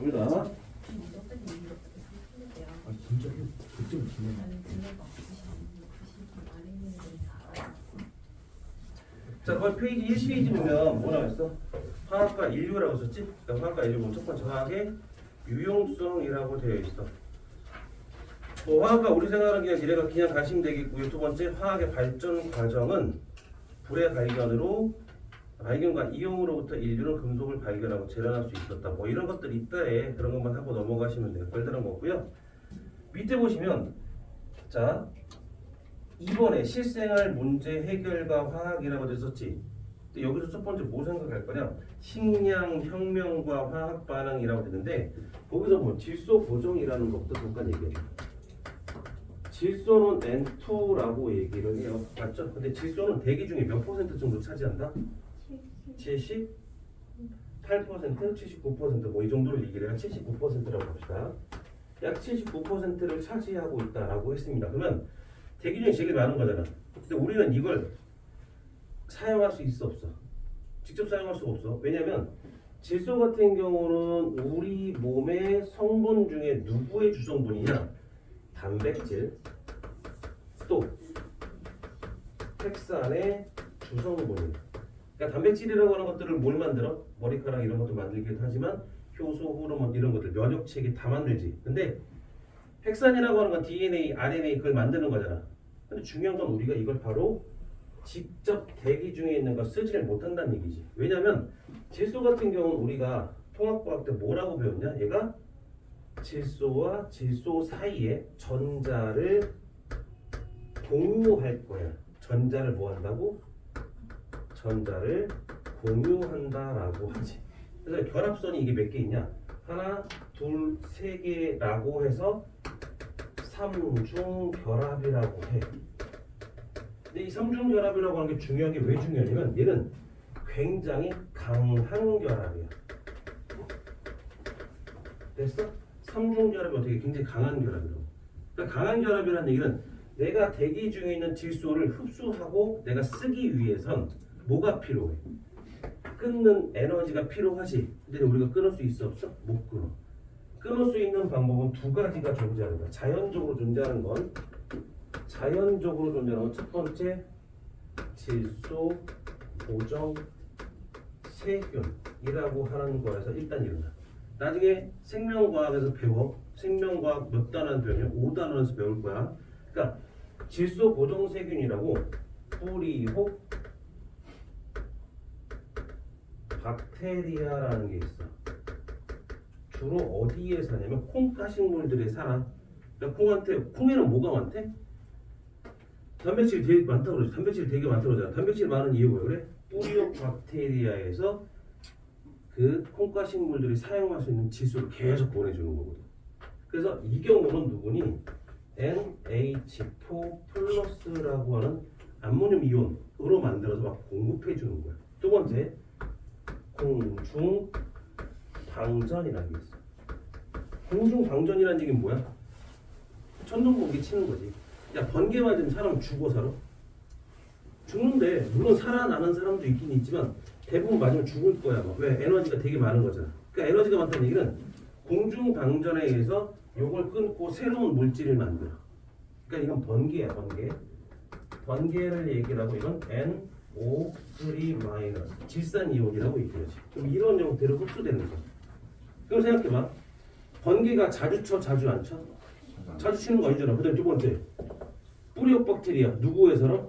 갑니다. 아 진짜 그쯤 지내. 자, 거기 페이지 1페이지 보면 뭐라고 했어? 화학과 인류라고 썼지? 그러니까 화학과 인류 보면 첫 번째 화학의 유용성이라고 되어 있어. 화학과 우리 생활은 그냥 미래가 그냥 가시면 되겠고요. 두 번째 화학의 발전 과정은 불의 발견과 이용으로부터 인류는 금속을 발견하고 재련할 수 있었다. 뭐 이런 것들이 있다에 그런 것만 하고 넘어가시면 돼요. 별다른 거고요. 밑에 보시면 자 2번에 실생활 문제 해결과 화학이라고 돼 있었지. 근데 여기서 첫 번째 뭐 생각할 거냐? 식량 혁명과 화학 반응이라고 되는데 거기서 보면 질소 고정이라는 것도 잠깐 얘기해요. 질소는 N2라고 얘기를 해요. 맞죠? 근데 질소는 대기 중에 몇 퍼센트 정도 차지한다? 78%, 79%뭐 이 정도를 얘기를 해요. 79%라고 봅시다. 약 79%를 차지하고 있다라고 했습니다. 그러면 대기 중에 제일 많은 거잖아. 근데 우리는 이걸 사용할 수 있어 없어? 직접 사용할 수가 없어. 왜냐면 질소 같은 경우는 우리 몸의 성분 중에 누구의 주성분이냐? 단백질 또 핵산의 주성분이에요. 그러니까 단백질이라고 하는 것들을 뭘 만들어? 머리카락 이런 것도 만들기도 하지만 효소, 호르몬 이런 것들 면역체계 다 만들지. 근데 핵산이라고 하는 건 DNA, RNA 그걸 만드는 거잖아. 근데 중요한 건 우리가 이걸 바로 직접 대기 중에 있는 걸 쓰지를 못한다는 얘기지. 왜냐면 질소 같은 경우는 우리가 통합과학 때 뭐라고 배웠냐? 얘가 질소와 질소 사이에 전자를 공유할 거야. 전자를 뭐 한다고? 전자를 공유한다라고 하지. 그래서 결합선이 이게 몇 개 있냐? 하나, 둘, 세 개라고 해서 삼중 결합이라고 해. 근데 이 삼중 결합이라고 하는 게 중요한 게 왜 중요하냐면 얘는 굉장히 강한 결합이야. 됐어? 삼중 결합이 어떻게 굉장히 강한 결합이라고. 그러니까 강한 결합이라는 얘기는 내가 대기 중에 있는 질소를 흡수하고 내가 쓰기 위해선 뭐가 필요해? 끊는 에너지가 필요하지. 근데 우리가 끊을 수 있어 없어? 못 끊어. 끊을 수 있는 방법은 두 가지가 존재하는 거야. 자연적으로 존재하는 건 첫 번째 질소 고정 세균이라고 하는 거에서 일단 일어나. 나중에 생명과학에서 배워. 생명과학 몇 단원 배우냐? 5단원에서 배울 거야. 그러니까 질소 고정 세균이라고 뿌리혹 박테리아라는 게 있어. 주로 어디에 사냐면 콩가식물들에 살아. 그러니까 콩에는 뭐가 많대? 단백질이 되게 많다고 그러지. 단백질이 되게 많다고 그러잖아. 단백질이 많은 이유가 왜 그래? 뿌리옥 박테리아에서 그 콩가식물들이 사용할 수 있는 질소를 계속 보내주는 거거든. 그래서 이 경우는 누구니? NH4 플러스라고 하는 암모늄 이온으로 만들어서 막 공급해 주는 거야. 두 번째 공중방전이라는 게 있어. 공중방전이라는 얘기는 뭐야? 천둥번개 치는 거지. 야, 번개 맞으면 사람 죽어 살아? 죽는데 물론 살아나는 사람도 있긴 있지만 대부분 맞으면 죽을 거야. 왜? 에너지가 되게 많은 거잖아. 그러니까 에너지가 많다는 얘기는 공중방전에 의해서 요걸 끊고 새로운 물질을 만들어. 그러니까 이건 번개야, 번개. 번개를 얘기를 하고 이건 NO3- 질산이온이라고 얘기하지. 그럼 이런 형태로 흡수되는 거야. 그럼 생각해봐. 번개가 자주 쳐, 자주 안 쳐? 자주 치는 거 아니잖아. 그 다음에 두 번째 뿌리옥 박테리아 누구에 살아?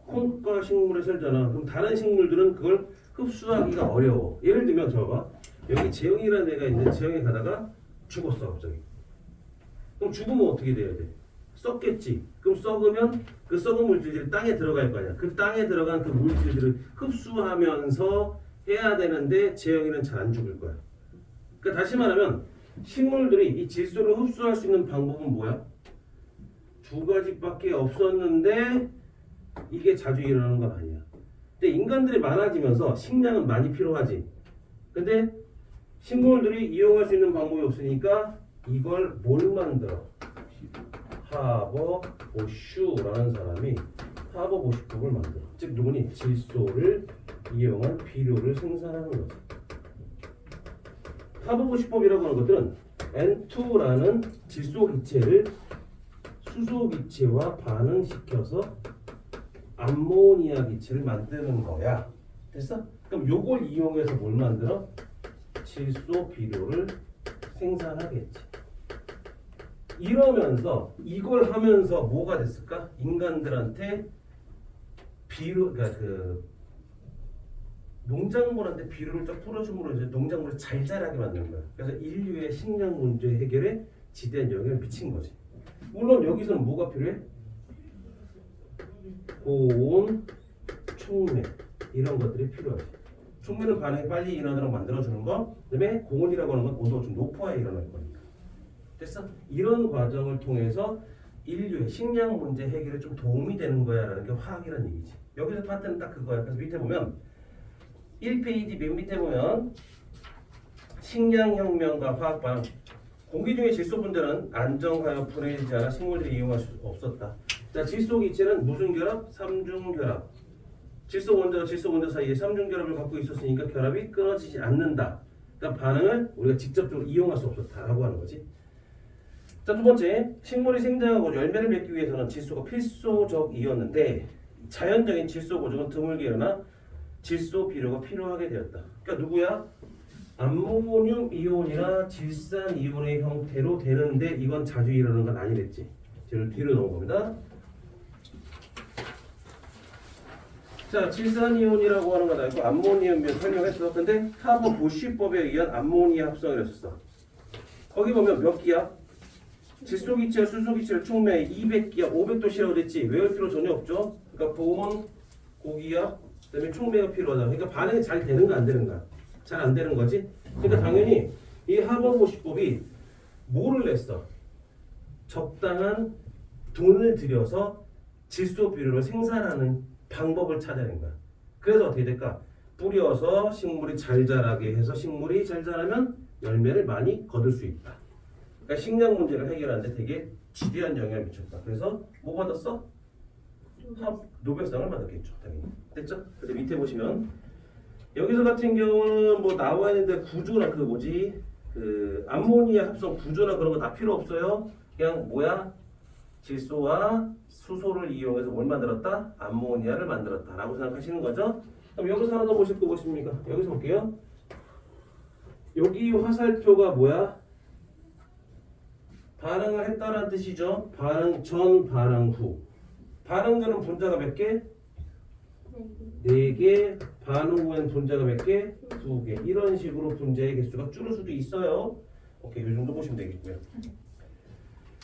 콩과 식물에 살잖아. 그럼 다른 식물들은 그걸 흡수하기가 어려워. 예를 들면 저 봐봐. 여기 재영이라는 애가 있는데 재영이 가다가 죽었어 갑자기. 그럼 죽으면 어떻게 돼야 돼? 썩겠지. 그럼 썩으면 그 썩은 물질들이 땅에 들어갈 거 아니야. 그 땅에 들어간 그 물질들을 흡수하면서 해야 되는데 재영이는 잘 안 죽을 거야. 그러니까 다시 말하면 식물들이 이 질소를 흡수할 수 있는 방법은 뭐야? 두 가지밖에 없었는데 이게 자주 일어나는 건 아니야. 근데 인간들이 많아지면서 식량은 많이 필요하지. 근데 식물들이 이용할 수 있는 방법이 없으니까 이걸 뭘 만들어? 하버 보슈라는 사람이 하버 보슈법을 만들어. 즉 누구니? 질소를 이용한 비료를 생산하는 거지. 하버보시법이라고 하는 것들은 N2라는 질소기체를 수소기체와 반응시켜서 암모니아 기체를 만드는 거야. 됐어? 그럼 요걸 이용해서 뭘 만들어? 질소 비료를 생산하겠지. 이러면서 이걸 하면서 뭐가 됐을까? 인간들한테 비료, 그러니까 그 농작물한테 비료를 쫙 뿌려줌으로 이제 농작물을 잘 자라게 만드는 거야. 그래서 인류의 식량 문제 해결에 지대한 영향을 미친 거지. 물론 여기서는 뭐가 필요해? 고온, 촉매 이런 것들이 필요하지. 촉매는 반응이 빨리 일어나도록 만들어주는 거. 그다음에 고온이라고 하는 건 온도가 좀 높아야 일어날 거니까. 됐어? 이런 과정을 통해서 인류의 식량 문제 해결에 좀 도움이 되는 거야라는 게 화학이라는 얘기지. 여기서 파트는 딱 그거야. 그래서 밑에 보면 1페이지 맨 밑에 보면 식량혁명과 화학반응. 공기 중의 질소 분자는 안정하여 분해되지 않아 식물들이 이용할 수 없었다. 자, 질소 기체는 무슨 결합? 삼중 결합. 질소 원자와 질소 원자 사이에 삼중 결합을 갖고 있었으니까 결합이 끊어지지 않는다. 그러니까 반응을 우리가 직접적으로 이용할 수 없었다라고 하는 거지. 자, 두 번째, 식물이 생장하고 열매를 맺기 위해서는 질소가 필수적이었는데 자연적인 질소 고정은 드물게 일어나 질소 비료가 필요하게 되었다. 그러니까 누구야? 암모늄 이온이나 질산 이온의 형태로 되는데 이건 자주 일어나는 건 아니랬지. 뒤로 넣은 겁니다. 자, 질산 이온이라고 하는 건 알고 암모니움 이온 설명했어. 근데 하버 보쉬법에 의한 암모니아 합성을 했었어. 거기 보면 몇 기야? 질소기체, 수소기체를 촉매해 200기야, 500도씨라고 됐지. 외울 필요 전혀 없죠. 그러니까 보온, 고기압, 그다음에 촉매가 필요하다. 그러니까 반응이 잘 되는가 안 되는가? 잘 안 되는 거지. 그러니까 당연히 이 하버보시법이 뭐를 냈어? 적당한 돈을 들여서 질소 비료를 생산하는 방법을 찾아낸 거야. 그래서 어떻게 될까? 뿌려서 식물이 잘 자라게 해서 식물이 잘 자라면 열매를 많이 거둘 수 있다. 그러니까 식량 문제를 해결하는데 되게 지대한 영향을 미쳤다. 그래서 뭐 받았어? 노벨상을 받았겠죠, 당연히. 됐죠? 근데 밑에 보시면 여기서 같은 경우는 뭐 나와 있는데 구조나 그 뭐지? 그 암모니아 합성 구조나 그런 거 다 필요 없어요. 그냥 뭐야? 질소와 수소를 이용해서 뭘 만들었다? 암모니아를 만들었다라고 생각하시는 거죠? 그럼 여기서 하나 더 보실 거 보십니까? 여기서 볼게요. 여기 화살표가 뭐야? 반응을 했다는 뜻이죠. 반응 전, 반응 후. 반응 전은 분자가 몇 개? 4개. 반응 후에는 분자가 몇 개? 2개. 이런 식으로 분자의 개수가 줄을 수도 있어요. 오케이, 이 정도 보시면 되겠고요.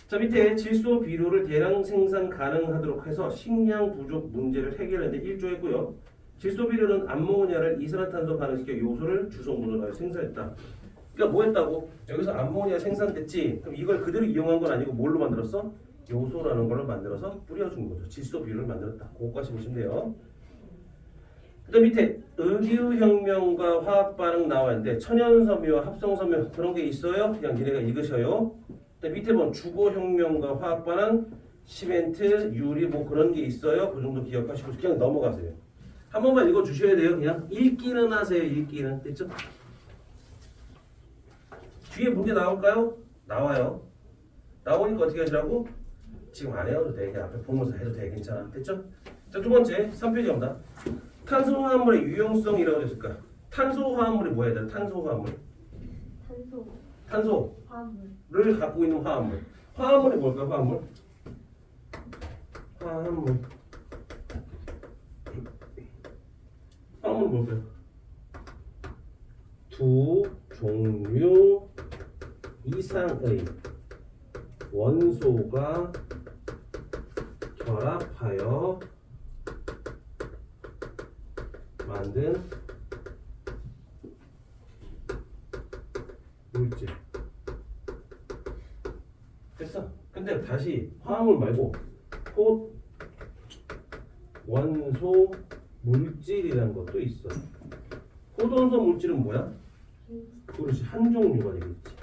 자, 밑에 질소 비료를 대량 생산 가능하도록 해서 식량 부족 문제를 해결하는데 일조했고요. 질소 비료는 암모니아를 이산화탄소 반응시켜 요소를 주성분으로 생산했다. 그러니까 뭐 했다고? 여기서 암모니아 생산됐지? 그럼 이걸 그대로 이용한 건 아니고 뭘로 만들었어? 요소라는 걸로 만들어서 뿌려준 거죠. 질소 비료를 만들었다. 그거까지 보시면 돼요. 그 다음 밑에 의류혁명과 화학반응 나와 있는데 천연섬유와 합성섬유 그런 게 있어요? 그냥 니네가 읽으셔요. 밑에 보면 주거혁명과 화학반응, 시멘트, 유리 뭐 그런 게 있어요. 그 정도 기억하시고 그냥 넘어가세요. 한 번만 읽어주셔야 돼요. 그냥 읽기는 하세요. 읽기는. 됐죠? 뒤에 문제 나올까요? 나와요. 나오니까 어떻게 하시라고? 지금 안 해도 돼. 그냥 앞에 보면서 해도 돼. 괜찮아. 됐죠? 자, 두 번째 3페이지 갑니다. 탄소화합물의 유용성이라고 했을까? 탄소화합물이 뭐야? 탄소화합물. 탄소를 갖고 있는 화합물. 화합물이 뭘까? 화합물. 화합물은 뭘까요? 두 종류 이상의 원소가 결합하여 만든 물질. 됐어? 근데 다시 화합물 말고 곧 원소 물질이라는 것도 있어. 호돈소 물질은 뭐야? 그렇지, 한 종류가 되겠지.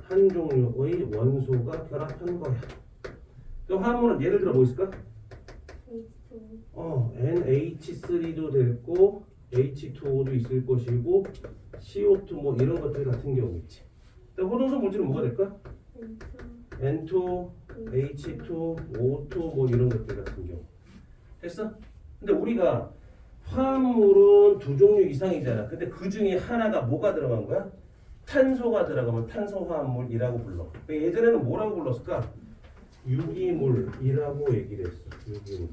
한 종류의 원소가 결합한 거야. 그 화합물은 예를 들어 뭐 있을까? NH3도 될 거, H2O도 있을 것이고 CO2 뭐 이런 것들 같은 경우겠지. 호동성 물질은 뭐가 될까? N2, H2, O2 뭐 이런 것들 같은 경우. 됐어? 근데 우리가 화합물은 두 종류 이상이잖아. 근데 그 중에 하나가 뭐가 들어간 거야? 탄소가 들어가면 탄소화합물이라고 불러. 예전에는 뭐라고 불렀을까? 유기물이라고 얘기를 했어. 유기물.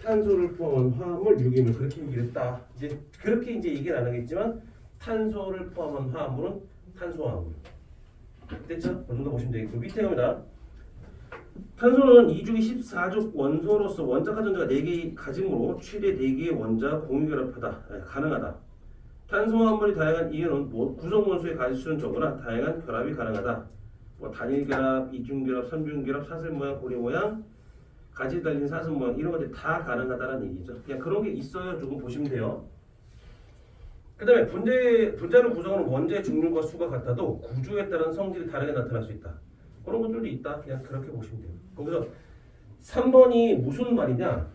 탄소를 포함한 화합물, 유기물 그렇게 얘기를 했다. 이제 그렇게 이제 얘기는 안 하겠지만 탄소를 포함한 화합물은 탄소화합물. 됐죠? 그 정도 보시면 되겠고 밑에 갑니다. 탄소는 2주기 14족 원소로서 원자가 전자가 4개 가짐으로 최대 4개의 원자가 공유결합하다 가능하다. 탄소화합물이 다양한 이유는 구성 원소의 가지수는 적으나 다양한 결합이 가능하다. 단일 결합, 이중 결합, 삼중 결합, 사슬 모양, 고리 모양, 가지 달린 사슬 모양 이런 것들이 다 가능하다는 얘기죠. 그냥 그런 게 있어요. 조금 보시면 돼요. 그 다음에 분자를 구성하는 원자의 종류과 수가 같아도 구조에 따른 성질이 다르게 나타날 수 있다. 그런 것들도 있다. 그냥 그렇게 보시면 돼요. 거기서 3번이 무슨 말이냐?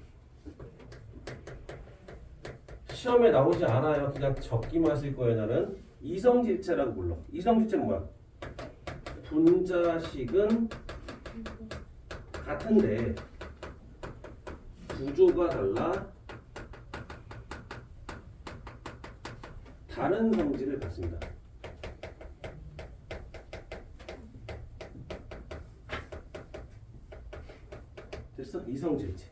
시험에 나오지 않아요. 그냥 적기만 하실 거예요. 나는 이성질체라고 불러. 이성질체는 뭐야? 분자식은 같은데 구조가 달라 다른 성질을 갖습니다. 됐어? 이성질체.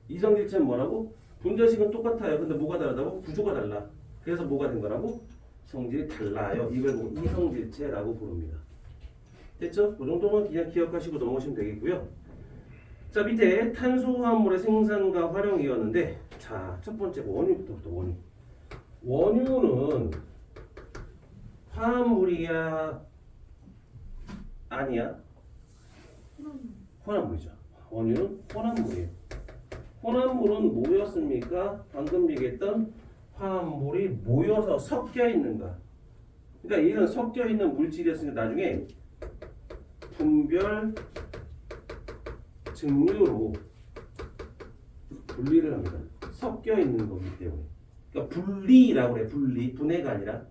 이성질체는 뭐라고? 분자식은 똑같아요. 근데 뭐가 다르다고? 구조가 달라. 그래서 뭐가 된 거라고? 성질이 달라요. 이걸 보고 이성질체라고 부릅니다. 됐죠? 그 정도만 그냥 기억하시고 넘어오시면 되겠고요. 자, 밑에 탄소화합물의 생산과 활용이었는데, 자, 첫 번째 원유부터 원유. 원유는 화합물이야? 아니야? 혼합물이죠. 원유는 혼합물이에요. 혼합물은 뭐였습니까? 방금 얘기했던 화합물이 모여서 섞여 있는가. 그러니까 이런 섞여 있는 물질이었으니까 나중에 분별 증류로 분리를 합니다. 섞여 있는 거기 때문에. 그러니까 분리라고 그래. 분해가 아니라.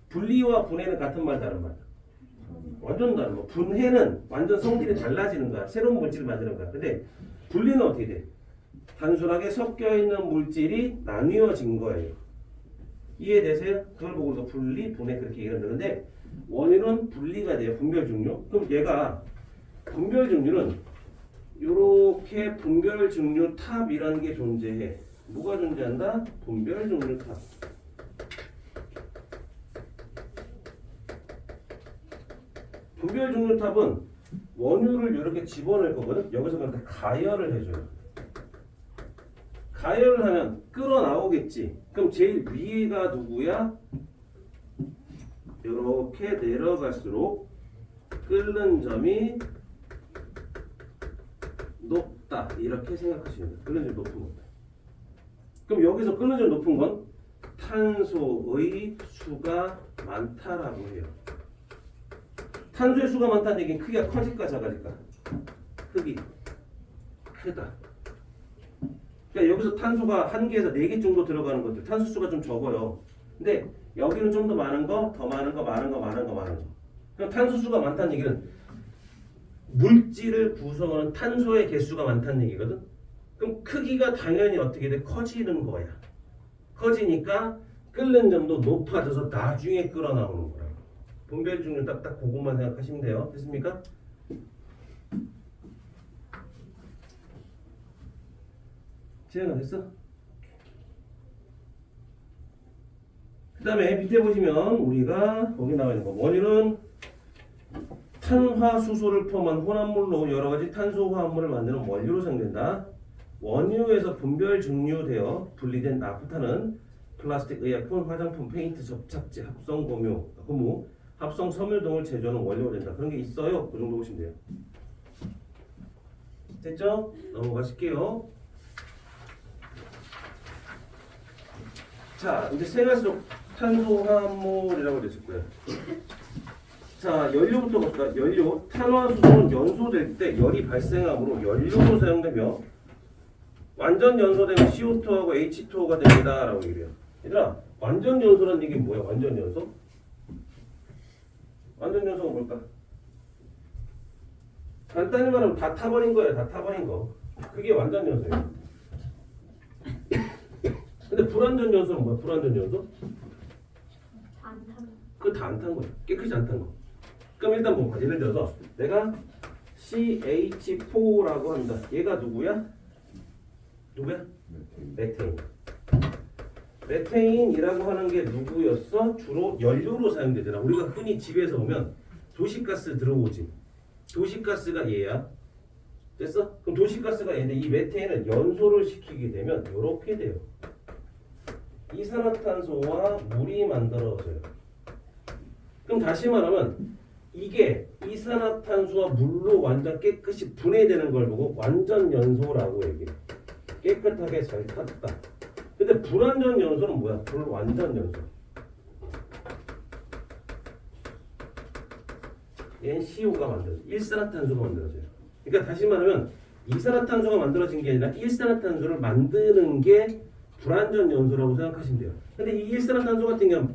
분리와 분해는 같은 말 다른 말. 완전 다른 거. 분해는 완전 성질이 달라지는 거야. 새로운 물질을 만드는 거야. 근데 분리는 어떻게 돼? 단순하게 섞여 있는 물질이 나뉘어진 거예요. 이해되세요? 그걸 보고 우리가 분리, 분해 그렇게 얘기하는데 원유는 분리가 돼요. 분별 증류. 그럼 얘가 분별 증류는 이렇게 분별 증류 탑이라는 게 존재해. 뭐가 존재한다? 분별 증류 탑. 분별 증류 탑은 원유를 이렇게 집어넣을 거거든. 여기서 그런데 가열을 해줘요. 가열을 하면 끌어나오겠지. 그럼 제일 위에가 누구야? 이렇게 내려갈수록 끓는 점이 높다. 이렇게 생각하시면 돼요. 끓는 점이 높은 겁니다. 그럼 여기서 끓는 점이 높은 건 탄소의 수가 많다라고 해요. 탄소의 수가 많다는 얘기는 크기가 커질까 작아질까? 크기 크다. 그러니까 여기서 탄소가 1개에서 4개 정도 들어가는 것들 탄소 수가 좀 적어요. 근데 여기는 좀 더 많은 거, 더 많은 거, 많은 거, 많은 거, 많은 거. 그럼 탄소 수가 많다는 얘기는 물질을 구성하는 탄소의 개수가 많다는 얘기거든. 그럼 크기가 당연히 어떻게 돼? 커지는 거야. 커지니까 끓는 점도 높아져서 나중에 끓어나오는 거라고. 분별 증류 딱딱 그것만 생각하시면 돼요. 됐습니까? 진행가 됐어? 그 다음에 밑에 보시면 우리가 거기 나와 있는 거 원유는 탄화수소를 포함한 혼합물로 여러가지 탄소화합물을 만드는 원료로 사용된다. 원유에서 분별 증류되어 분리된 나프타는 플라스틱, 의약품, 화장품, 페인트, 접착제, 합성 고무, 합성 섬유 등을 제조하는 원료가 된다. 그런 게 있어요. 그 정도 보시면 돼요. 됐죠? 넘어가실게요. 자, 이제 생활속 탄소화합물이라고 됐을 거예요. 자, 연료부터 볼까? 연료. 탄화수소는 연소될 때 열이 발생하므로 연료로 사용되며 완전 연소되면 CO2하고 H2O가 됩니다. 라고 얘기해요. 얘들아, 완전 연소라는 얘기는 뭐야? 완전 연소? 완전 연소가 뭘까? 간단히 말하면 다 타버린 거예요. 다 타버린 거. 그게 완전 연소예요. 근데 불완전 연소는 뭐야? 불완전 연소? 안 타고. 그거 다 안 탄 거야. 깨끗이 안 탄 거. 그럼 일단 뭐 예를 들어서 내가 CH4라고 한다. 얘가 누구야? 누구야? 메테인. 메테인이라고 하는 게 누구였어? 주로 연료로 사용되더라. 우리가 흔히 집에서 보면 도시가스 들어오지. 도시가스가 얘야. 됐어? 그럼 도시가스가 얘인데 이 메테인을 연소를 시키게 되면 이렇게 돼요. 이산화탄소와 물이 만들어져요. 그럼 다시 말하면 이게 이산화탄소와 물로 완전 깨끗이 분해되는 걸 보고 완전 연소라고 얘기해. 깨끗하게 잘 탔다. 근데 불완전 연소는 뭐야? 불완전 연소. 얘는 CO가 만들어져. 일산화탄소가 만들어져요. 그러니까 다시 말하면 이산화탄소가 만들어진 게 아니라 일산화탄소를 만드는 게 불완전 연소라고 생각하시면 돼요. 근데 이 일산화탄소 같은 경우는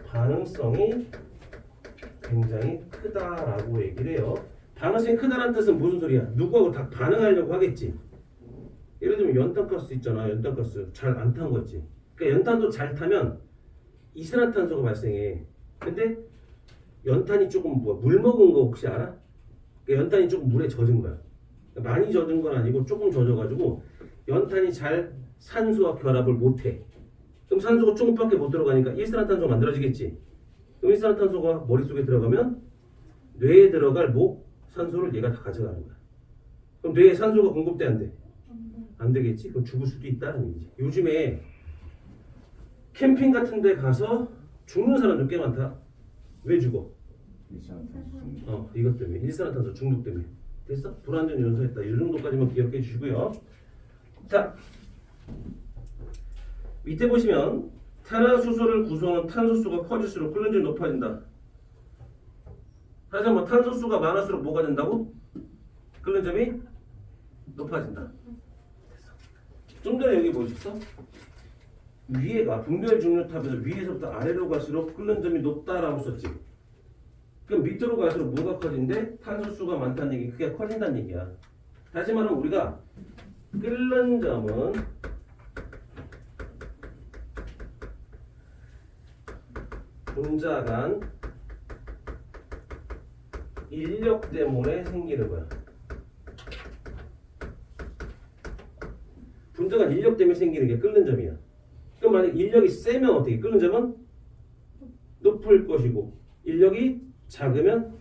반응성이 굉장히 크다라고 얘기를 해요. 반응성이 크다는 뜻은 무슨 소리야? 누구하고 다 반응하려고 하겠지. 예를 들면 연탄가스 있잖아. 연탄가스 잘 안 탄 거 있지. 그러니까 연탄도 잘 타면 이산화탄소가 발생해. 근데 연탄이 조금 물 먹은 거 혹시 알아? 그러니까 연탄이 조금 물에 젖은 거야. 그러니까 많이 젖은 건 아니고 조금 젖어가지고 연탄이 잘 산소와 결합을 못해. 그럼 산소가 조금밖에 못 들어가니까 일산화탄소가 만들어지겠지. 그럼 일산화탄소가 머릿속에 들어가면 뇌에 들어갈 산소를 얘가 다 가져가는 거야. 그럼 뇌에 산소가 공급돼 안 돼? 안 되겠지? 그럼 죽을 수도 있다는 얘기지. 요즘에 캠핑 같은 데 가서 죽는 사람들 꽤 많다. 왜 죽어? 이것 때문에. 일산화탄소 중독 때문에. 됐어? 불완전 연소했다. 이 정도까지만 기억해 주시고요. 자, 밑에 보시면 탄화수소를 구성한 탄소수가 커질수록 끓는점이 높아진다. 하지만 탄소수가 많을수록 뭐가 된다고? 끓는점이 높아진다. 좀 전에 여기 뭐 있었어? 위에가 분별 중류탑에서 위에서부터 아래로 갈수록 끓는 점이 높다라고 썼지. 그럼 밑으로 갈수록 뭐가 커진대? 탄소수가 많다는 얘기, 그게 커진다는 얘기야. 다시 말하면 우리가 끓는 점은 분자 간 인력 때문에 생기는 거야. 분자 간 인력 때문에 생기는 게 끓는 점이야. 그럼 만약 인력이 세면 어떻게? 끓는 점은 높을 것이고 인력이 작으면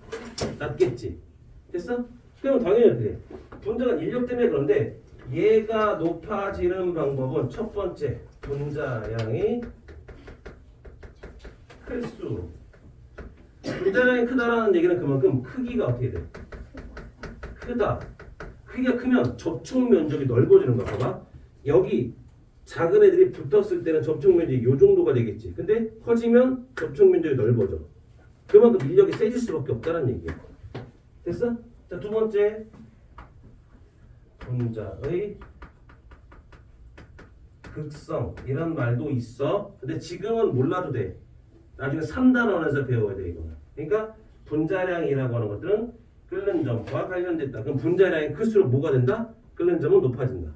낮겠지. 됐어? 그럼 당연히 어떻게? 분자 간 인력 때문에 그런데 얘가 높아지는 방법은 첫 번째 분자량이 클수록. 분자량이 크다라는 얘기는 그만큼 크기가 어떻게 돼? 크다. 크기가 크면 접촉 면적이 넓어지는 거야. 봐봐. 여기 작은 애들이 붙었을 때는 접촉 면적이 이 정도가 되겠지. 근데 커지면 접촉 면적이 넓어져. 그만큼 인력이 세질 수밖에 없다는 얘기야. 됐어? 자, 두 번째 분자의 극성 이런 말도 있어. 근데 지금은 몰라도 돼. 나중에 3단원에서 배워야 돼 이거는. 그러니까 분자량이라고 하는 것들은 끓는 점과 관련됐다. 그럼 분자량이 클수록 뭐가 된다? 끓는 점은 높아진다.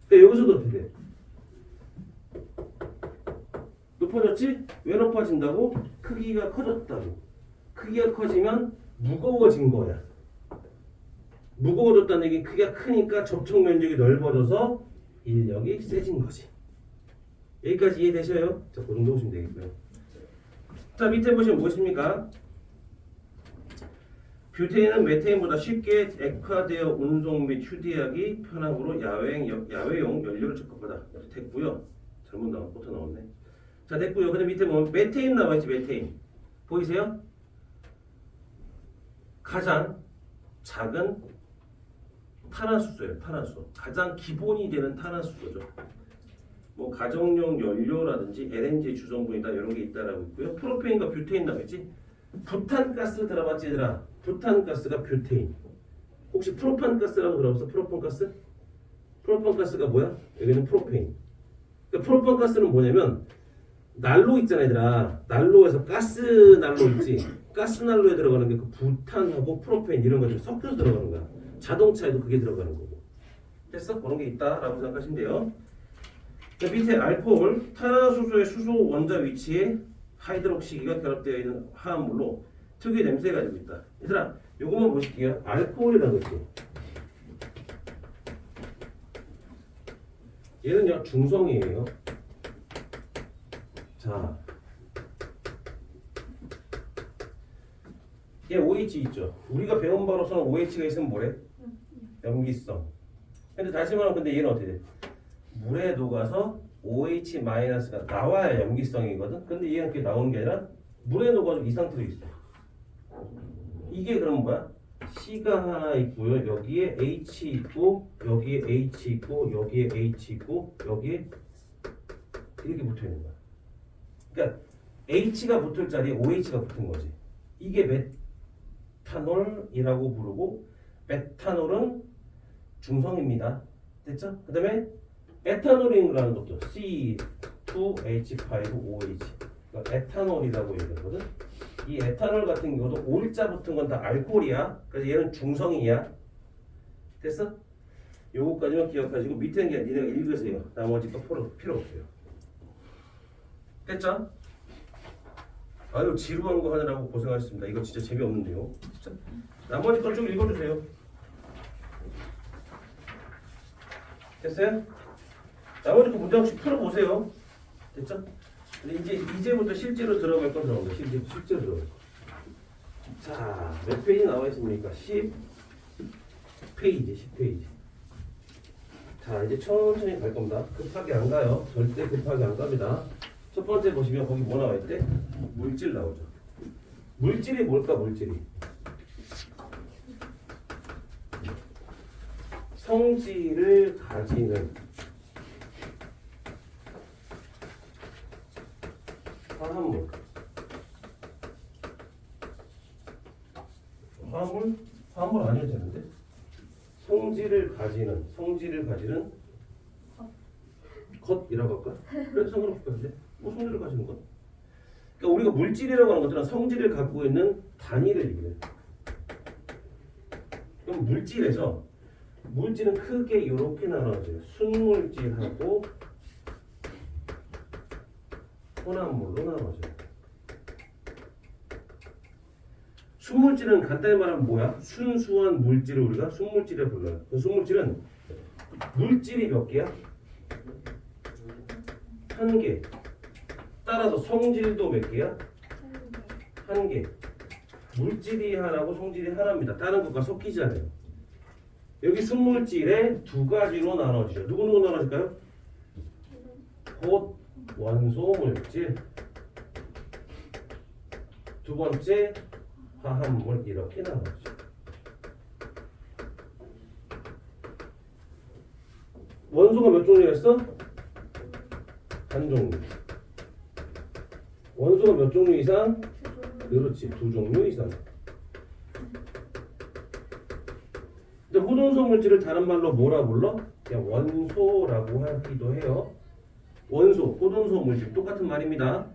그러니까 여기서도 어떻게 돼? 높아졌지? 왜 높아진다고? 크기가 커졌다고. 크기가 커지면 무거워진 거야. 무거워졌다는 얘기는 크기가 크니까 접촉 면적이 넓어져서 인력이 세진 거지. 여기까지 이해되셔요? 자, 그 정도 보시면 되겠고요. 자, 밑에 보시면 무엇입니까? 뷰테인은 메테인보다 쉽게 액화되어 운송 및 휴대하기 편함으로 야외용 연료를 적합하다. 됐고요. 잘못 나왔고 또 나왔네. 자, 됐고요. 근데 밑에 보면 메테인 나와있지. 메테인 보이세요? 가장 작은 탄화수소예요. 탄화수소. 가장 기본이 되는 탄화수소죠. 뭐 가정용 연료라든지 LNG 주성분이다 이런 게 있다라고 있고요. 프로페인과 뷰테인 나와있지. 부탄가스 들어봤지 얘들아? 부탄가스가 뷰테인. 혹시 프로판가스라고 들어봤어? 프로판가스? 프로판가스가 뭐야? 여기는 프로페인. 그러니까 프로pan가스는 뭐냐면 난로 있잖아 얘들아. 난로에서 가스 난로 있지. 가스 난로에 들어가는 게 그 부탄하고 프로페인 이런 것들이 섞여서 들어가는 거야. 자동차에도 그게 들어가는 거고. 됐어? 그런 게 있다라고 생각하시면 돼요. 자, 밑에 알코올, 탄화수소의 수소 원자 위치에 하이드록시기가 결합되어 있는 화합물로 특유의 냄새가 가지고 있다. 얘들아, 요것만 보실게요. 알코올이라는 거지. 얘는요 중성이에요. 자, 얘 OH 있죠. 우리가 배운 바로서는 OH가 있으면 뭐래? 염기성. 근데 다시 말하면 근데 얘는 어떻게 돼? 물에 녹아서 OH-가 나와야 염기성이거든. 근데 얘는 그게 나오는 게 아니라 물에 녹아서 이 상태로 있어. 이게 그럼 뭐야? C가 하나 있고요. 여기에 H 있고 여기에 H 있고 여기에 H 있고 여기에 이렇게 붙어 있는 거야. 그러니까 H가 붙을 자리에 OH가 붙은 거지. 이게 메탄올이라고 부르고 메탄올은 중성입니다. 됐죠? 그 다음에 에탄올이라는 것도 C2H5OH 그러니까 에탄올이라고 얘기하거든. 이 에탄올 같은 경우도 올자 붙은 건 다 알코올이야. 그래서 얘는 중성이야. 됐어? 요거까지만 기억하시고 밑에는 그냥 니네가 읽으세요. 나머지 거 필요 없어요. 됐죠? 아유 지루한 거 하느라고 고생하셨습니다. 이거 진짜 재미없는데요. 진짜. 나머지 거 좀 읽어주세요. 됐어요? 나머지 거 문제 없이 풀어보세요. 됐죠? 근데 이제부터 실제로 들어갈 건 들어갑니다. 실제로 들어갈 거. 자, 몇 페이지 나와 있습니까? 10페이지. 자, 이제 천천히 갈 겁니다. 급하게 안 가요. 절대 급하게 안 갑니다. 첫 번째 보시면 거기 뭐 나와 있대? 물질 나오죠. 물질이 뭘까? 물질이 성질을 가지는 화합물. 화합물 아니어도 되는데? 성질을 가지는 것이라고 할까? 그래도 상관없을 것 같은데? 뭐 성질을 가지는 것. 그러니까 우리가 물질이라고 하는 것들은 성질을 갖고 있는 단위를 얘기해. 그럼 물질에서 물질은 크게 이렇게 나눠져요. 순물질하고 혼합물로 나눠져요. 순물질은 간단히 말하면 뭐야? 순수한 물질을 우리가 순물질이라고 불러요. 그 순물질은 물질이 몇 개야? 한 개. 따라서 성질도 몇 개야? 한 개. 물질이 하나고 성질이 하나입니다. 다른 것과 섞이지 않아요. 여기 순물질에 두 가지로 나눠지죠. 누구 나눠질까요? 곧 원소 물질. 두 번째 화합물 이렇게 나눠지죠. 원소가 몇 종류였어? 한 종류. 원소가 몇 종류 이상? 그렇지, 두 종류 이상. 근데 호동소 물질을 다른 말로 뭐라 불러? 그냥 원소라고 하기도 해요. 원소, 호동소 물질 똑같은 말입니다.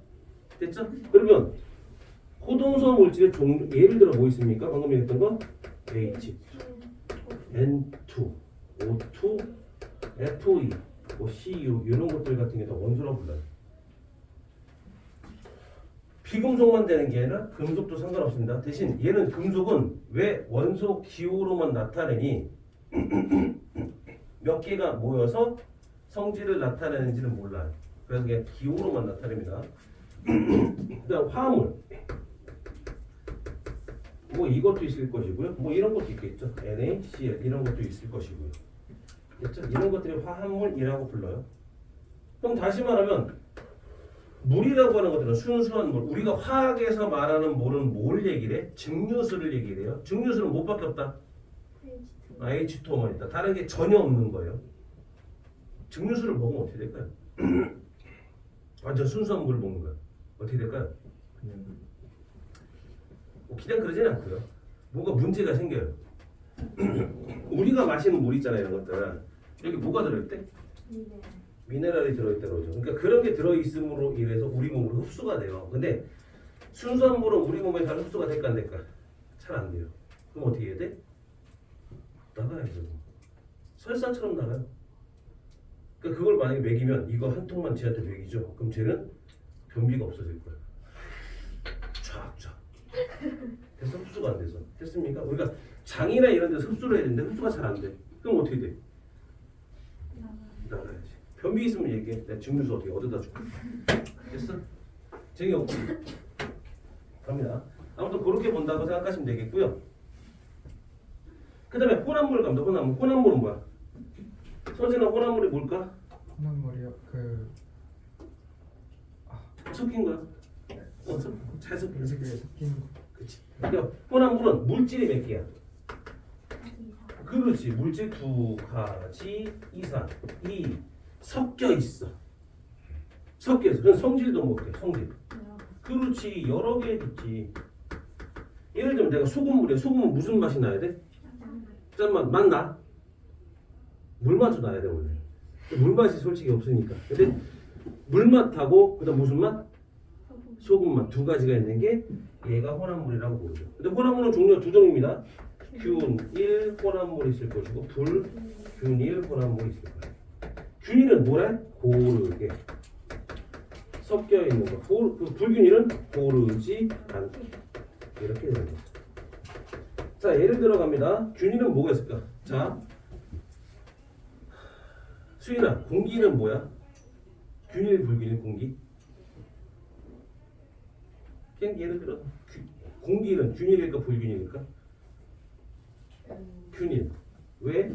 됐죠? 그러면 호동소 물질의 종류 예를 들어 뭐 있습니까? 방금 얘기했던 거 H, N2, O2, Fe, 뭐 Cu 이런 것들 같은 게 다 원소라고 불러요. 비금속만 되는 게 아니라 금속도 상관없습니다. 대신 얘는 금속은 왜 원소 기호로만 나타내니 몇 개가 모여서 성질을 나타내는지는 몰라요. 그래서 그냥 기호로만 나타냅니다. 그다음 화합물. 뭐 이것도 있을 것이고요. 뭐 이런 것도 있겠죠. NaCl 이런 것도 있을 것이고요. 됐죠? 이런 것들이 화합물이라고 불러요. 그럼 다시 말하면 물이라고 하는 것들은 순수한 물. 우리가 화학에서 말하는 물은 뭘 얘기를 해? 증류수를 얘기를 해요. 증류수는 뭐밖에 없다? H2만 있다. 다른 게 전혀 없는 거예요. 증류수를 먹으면 어떻게 될까요? 완전 순수한 물을 먹는 거예요. 어떻게 될까요? 그냥 그러진 않고요. 뭔가 문제가 생겨요. 우리가 마시는 물 있잖아요. 이런 것들. 여기 뭐가 들어있대? 미네랄이 들어있다고 그러죠. 그러니까 그런 게 들어있음으로 인해서 우리 몸으로 흡수가 돼요. 근데 순수한 물은 우리 몸에 잘 흡수가 될까 안 될까? 잘 안 돼요. 그럼 어떻게 해야 돼? 나가야죠. 설사처럼 나가요. 그러니까 그걸 만약에 먹이면 이거 한 통만 쟤한테 먹이죠. 그럼 쟤는 변비가 없어질 거예요. 쫙쫙. 그래서 흡수가 안 돼서. 됐습니까? 우리가 장이나 이런 데서 흡수를 해야 되는데 흡수가 잘 안 돼. 그럼 어떻게 돼? 나가야지. 변비 있으면 얘기해. 내가 증류소 어떻게 어디다 줄게. 됐어? 재미없고. 갑니다. 아무튼 그렇게 본다고 생각하시면 되겠고요. 그 다음에 혼합물 갑니다. 혼합물. 혼합물은 뭐야? 서진아, 혼합물이 뭘까? 혼합물이요? 섞인 거야. 잘 섞인 음식에 섞이는 거. 그렇지. 그러니까 혼합물은 물질이 몇 개야? 그렇지. 물질 두 가지 이상 이 섞여 있어. 섞여 있어. 그럼 성질도 못해. 성질. 그렇지. 여러 개 있지. 예를 들면 내가 소금물이야. 소금은 무슨 맛이 나야 돼? 짠맛. 맛 나? 물맛도 나야 돼 원래. 물맛이 솔직히 없으니까. 근데 물맛하고 그다음 무슨 맛? 소금맛 두 가지가 있는 게 얘가 혼합물이라고 부르죠. 근데 혼합물은 종류가 두 종입니다. 균일 혼합물이 있을 것이고 불균일 혼합물이 있을 거예요. 균일은 뭐래? 고르게 섞여 있는 거. 그 불균일은 고르지 않게 이렇게 되는 거죠. 자, 예를 들어 갑니다. 균일은 뭐가 있을까? 자, 수인아, 공기는 뭐야? 균일, 불균일, 공기? 그냥 예를 들어 공기는 균일일까 불균일일까? 균일. 왜?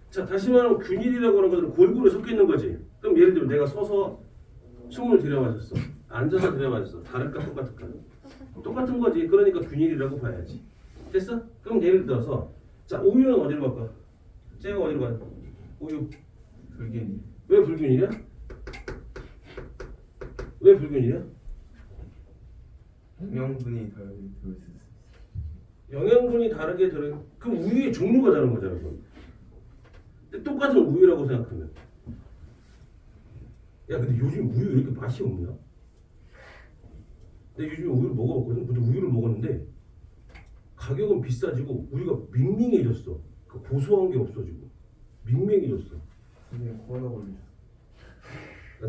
자, 다시 말하면 균일이라고 하는 것들은 골고루 섞여 있는 거지. 그럼 예를 들면 내가 서서 숨을 들여 마셨어. 앉아서 들여 마셨어. 다를까 똑같을까? 똑같은 거지. 그러니까 균일이라고 봐야지. 됐어? 그럼 예를 들어서 자, 우유는 어디로 갈까? 쟤가 어디로 가요? 우유. 불균. 왜 불균일이야? 왜 불균일이야? 영양분이 다르게 들어있을 수 영양분이 다르게 들어. 그럼 우유의 종류가 다른 거잖아. 그건. 근데 똑같은 우유라고 생각하면. 야, 근데 요즘 우유 왜 이렇게 맛이 없냐? 내가 요즘 우유를 먹어봤거든. 근데 우유를 먹었는데 가격은 비싸지고 우유가 밍밍해졌어. 그 고소한 게 없어지고 밍밍해졌어. 그냥 코로나 걸리죠.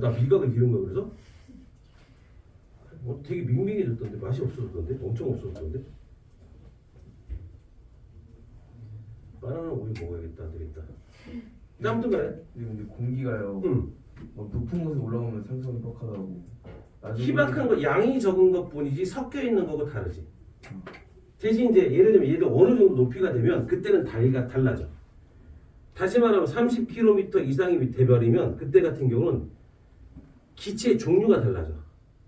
나 미각을 잃은 거야 그래서? 되게 밍밍해졌던데 맛이 없어졌던데 엄청 없어졌던데. 바나나 우유 먹어야겠다 안 되겠다. 아무튼 간에 근데 공기가요. 높은 곳에 올라오면 생성이 뻑하다고. 희박한 거 양이 적은 것뿐이지 섞여 있는 거고 다르지. 대신 이제 예를 들면 얘도 어느 정도 높이가 되면 그때는 다리가 달라져. 다시 말하면 30km 이상이 대별이면 그때 같은 경우는 기체의 종류가 달라져.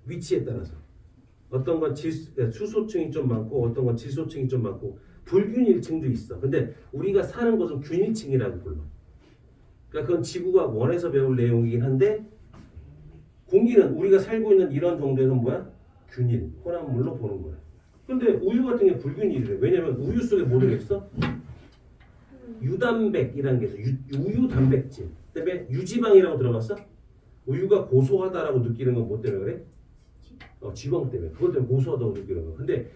위치에 따라서. 어떤 건 수소층이 좀 많고 어떤 건 질소층이 좀 많고 불균일층도 있어. 근데 우리가 사는 곳은 균일층이라고 불러. 그러니까 그건 지구가 원에서 배울 내용이긴 한데 공기는 우리가 살고 있는 이런 정도에서 뭐야? 균일, 혼합물로 보는 거야. 근데 우유 같은 게 불균일이래. 왜냐면 우유 속에 뭐 들어있어? 유단백이라는 게 있어. 우유 단백질. 그다음에 유지방이라고 들어봤어? 우유가 고소하다라고 느끼는 건 뭐 때문에 그래? 지방 때문에. 그것 때문에 고소하다고 느끼는 거야. 근데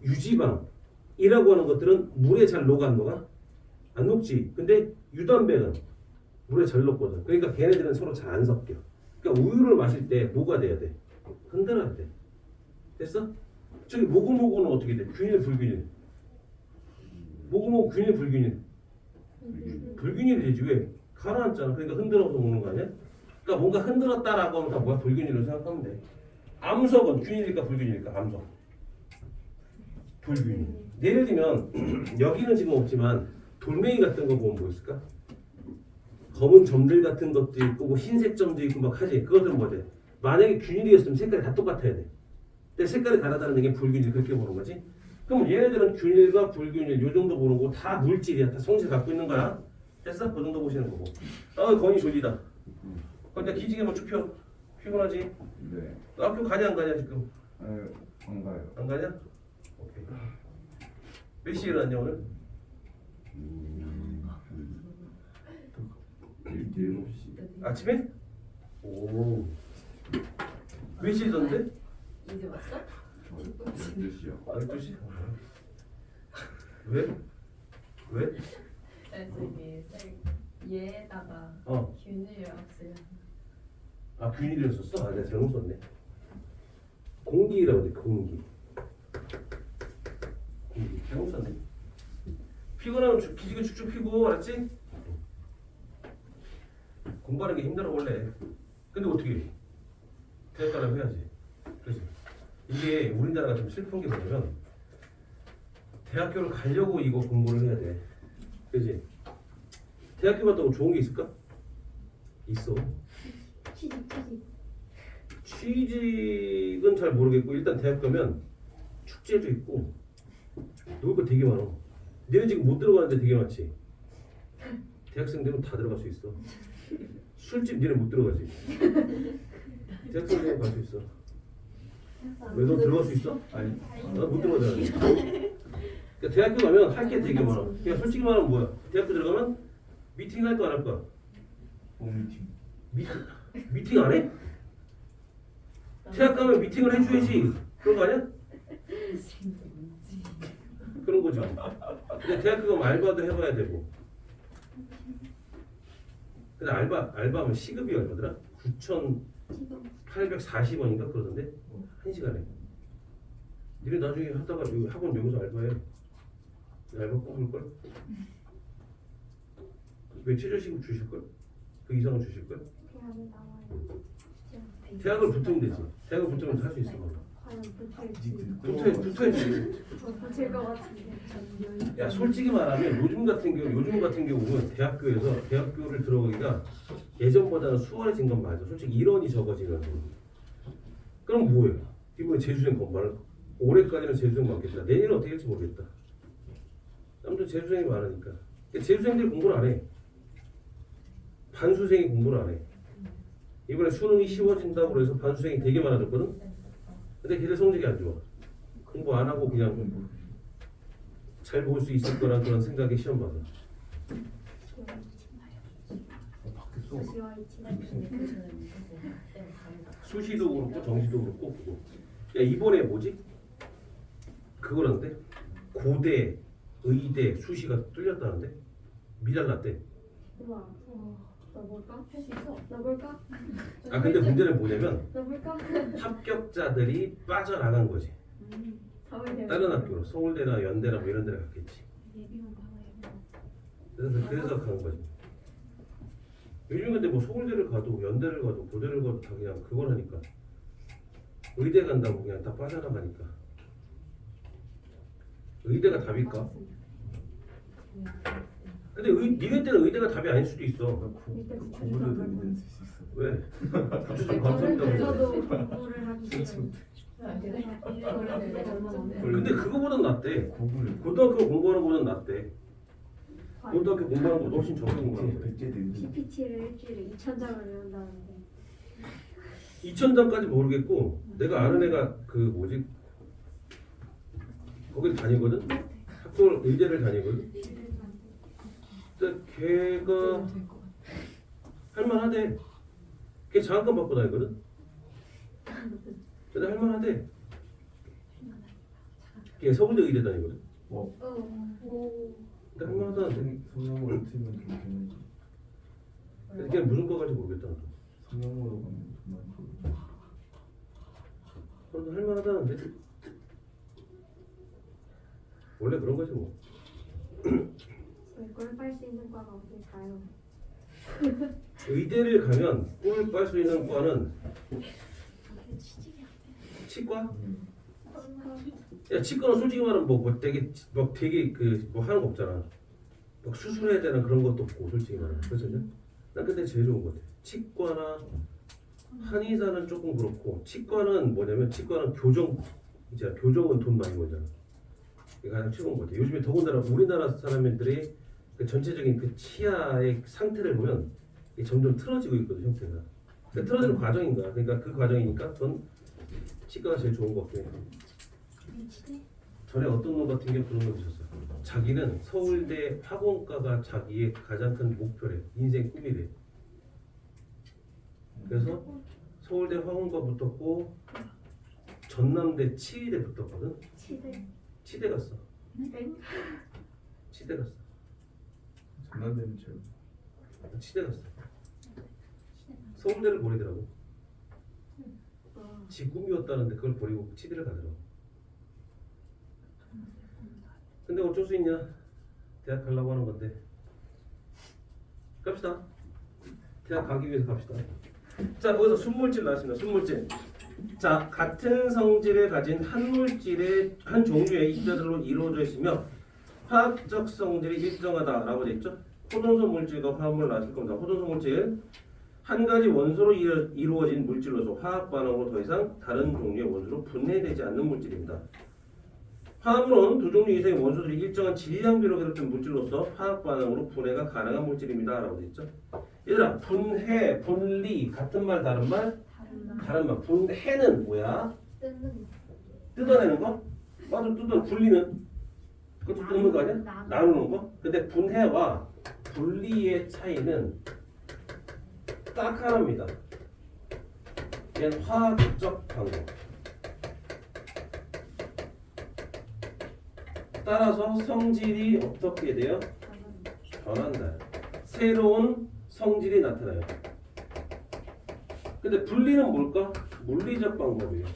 유지방이라고 하는 것들은 물에 잘 녹아 안 녹아? 안 녹지. 근데 유단백은 물에 잘 녹거든. 그러니까 걔네들은 서로 잘 안 섞여. 그러니까 우유를 마실 때 뭐가 돼야 돼? 흔들어야 돼. 됐어? 저기 모구모구는 어떻게 돼? 균일 불균일. 모구모구 균일 불균일. 불균일이 되지. 왜? 가라앉잖아. 그러니까 흔들어서 먹는 거 아니야? 그러니까 뭔가 흔들었다라고 하면 다 뭐야? 불균일로 생각하면 돼. 암석은 균일일까 불균일일까? 암석. 불균일. 예를 들면 여기는 지금 없지만 돌멩이 같은 거 보면 뭐 있을까? 검은 점들 같은 것도 있고 뭐 흰색 점도 있고 막 하지. 그것들은 뭐지? 만약에 균일이었으면 색깔이 다 똑같아야 돼. 근데 색깔이 다르다는 게 불균일 그렇게 보는 거지. 그럼 얘네들은 균일과 불균일 요 정도 보는 거 다 물질이야. 다 성질 갖고 있는 거야. 됐어? 그 정도 보시는 거고. 건이 졸리다. 근데 기지개 뭐 쭉 펴. 피곤하지? 네. 너 학교 가냐 안 가냐 지금? 안 가요. 안 가냐? 오케이. 몇 시에 일어났냐 오늘? 7시. 아침에? 오. 몇 시에 잤는데? 이제 왔어? 12시요. 12시? 왜? 왜? 저기 얘에다가 어. 균일을 없애요. 아, 균일을 썼어? 아, 내가 잘못 썼네. 공기라고 돼, 공기. 공기. 잘못 썼네. 피곤하면 기지개 축축 피고, 알았지? 공부하는 게 힘들어, 원래. 근데 어떻게 해? 대학 가려면 해야지. 그렇지? 이게 우리나라가 좀 슬픈 게 뭐냐면, 대학교를 가려고 이거 공부를 해야 돼. 그렇지? 대학교 갔다고 좋은 게 있을까? 있어. 취직. 취직은 잘 모르겠고 일단 대학 가면 축제도 있고 놀 거 되게 많아. 너네 지금 못 들어가는데 되게 많지. 대학생 되면 다 들어갈 수 있어. 술집 너네 못 들어가지. 대학생 되면 갈 수 있어. 왜 너 들어갈 수 있어? 아니. 나 못 들어가잖아. 그러니까 대학교 가면 할 게 되게 많아. 그냥 솔직히 말하면 뭐야? 대학교 들어가면 미팅 할 거 안 할 거야? 홈미팅. 미팅 안 해? 대학 가면 미팅을 해줘야지. 그런 거 아니야? 그런 거죠. 근데 대학 가면 알바도 해봐야 되고. 근데 알바하면 시급이 얼마더라? 9,840원인가 그러던데? 한 시간에. 니네 나중에 하다가 여기 학원 여기서 알바해. 알바 꼭 할걸? 왜 최저시급 주실걸? 그 이상은 주실걸? 대학에 나와요. 대학을 붙으면 되지. 대학을 붙으면 할 수 있어. 과연 붙을지. 붙어야지. 붙을 것 같은데. 야 솔직히 말하면 요즘 같은 경우는 대학교에서 대학교를 들어가기가 예전보다는 수월해진 건 맞아. 솔직히 인원이 적어지면. 그럼 뭐예요? 이번에 재수생 건반을 올해까지는 재수생 많겠다. 내년은 어떻게 될지 모르겠다. 아무튼 재수생이 많으니까. 재수생들이 공부를 안 해. 반수생이 공부를 안 해. 이번에 수능이 쉬워진다고 해서 반수생이 되게 많아졌거든. 근데 걔들 성적이 안 좋아. 공부 안 하고 그냥 잘 볼 수 있을 거란 그런 생각에 시험 봐서. 밖에 쏘. 수시와 이치. 수시도 그렇고 정시도 그렇고 그거. 야 이번에 뭐지? 그거라는데 고대, 의대, 수시가 뚫렸다는데 미달났대. 우와. 넣어볼까? 할 수 있어. 넣어볼까? 아 근데 문제는 뭐냐면 넣어볼까? 합격자들이 빠져나간 거지. 서울대. 다른 학교로 서울대나 연대나 뭐 이런 데를 갔겠지. 예비만 봐봐요. 그래서 가는 거지. 요즘 근데 뭐 서울대를 가도 연대를 가도 고대를 가도 다 그냥 그걸 하니까 의대 간다고 그냥 다 빠져나가니까. 의대가 답일까? 근데 니네 때는 의대가 답이 아닐 수도 있어. 구글에도 믿을 수 있어. 왜? 부추좀 감사합니다. 저도 공부를 하기 싫어요. 근데 그거보단 낫대. 구글에 고등학교 공부하는 거보단 낫대. 고등학교 공부하는 거보다 훨씬 적게 공부하는 거야. 백제들. PPT를 일주일에 2,000장을 외운다는데. 2,000장까지 모르겠고 내가 아는 애가 그 뭐지? 거기 다니거든? 학교 의대를 다니거든? 근데 걔가 할만하대. 걔 장학금 받고 다니거든? 근데 할만하대. 걔 서울대 의대 다니거든? 뭐 오. 근데 할만하다는데? 성형으로 틀면 좀 되는지. 근데 걔 무슨 과 갈지 모르겠다. 나도. 성형으로 가면 돈 많이 벌어. 그래도 할만하다는데? 원래 그런 거지 뭐. 꿀 빨 수 있는 과가 어딜까요? 의대를 가면 꿀 빨 수 있는 과는 치과? 야 치과는 솔직히 말하면 뭐 되게 그 뭐 하는 거 없잖아. 막 수술해야 되는 그런 것도 없고 솔직히 말하면 그렇죠? 난 근데 제일 좋은 것 같아. 치과나 한의사는 조금 그렇고 치과는 뭐냐면 치과는 교정은 돈 많이 벌잖아. 이게 가장 최고인 것 같아. 요즘에 더군다나 우리나라 사람들이 그 전체적인 그 치아의 상태를 보면 이게 점점 틀어지고 있거든 형태가. 그러니까 틀어지는 과정인 거야. 그러니까 그 과정이니까 전 치과가 제일 좋은 것 같긴 해. 전에 어떤 놈 같은 게 그런 걸 있었어. 자기는 서울대 학원과가 자기의 가장 큰 목표래. 인생 꿈이래. 그래서 서울대 화원과 붙었고 전남대 치의대 붙었거든. 치대. 치대 갔어. 땡. 치대 갔어. 전남대는 제가 치대 갔어. 서울대를 버리더라고. 아, 지 꿈이었다는데 그걸 버리고 치대를 가더라고. 근데 어쩔 수 있냐? 대학 가려고 하는 건데. 갑시다. 대학 가기 위해서 갑시다. 자, 거기서 순물질 나왔습니다. 순물질. 자, 같은 성질을 가진 한 물질의 한 종류의 입자들로 이루어져 있으며 화학적 성질이 일정하다라고 되어 있죠. 호동소 물질과 화합물 나왔을 겁니다. 호동소 물질 한 가지 원소로 이루어진 물질로서 화학 반응으로 더 이상 다른 종류의 원소로 분해되지 않는 물질입니다. 화합물은 두 종류 이상의 원소들이 일정한 질량비로 결합된 물질로서 화학 반응으로 분해가 가능한 물질입니다. 라고 되어 있죠. 얘들아, 분해, 분리 같은 말 다른 말? 다른 말. 분해는 뭐야? 뜯는 뜯어내는 거? 맞아, 분리는? 그것도 뜯는 거 아니야? 나누는 거? 근데 분해와 분리의 차이는 딱 하나입니다. 얘는 화학적 방법. 따라서 성질이 어떻게 돼요? 변한다. 새로운 성질이 나타나요. 근데 분리는 뭘까? 물리적 방법이에요.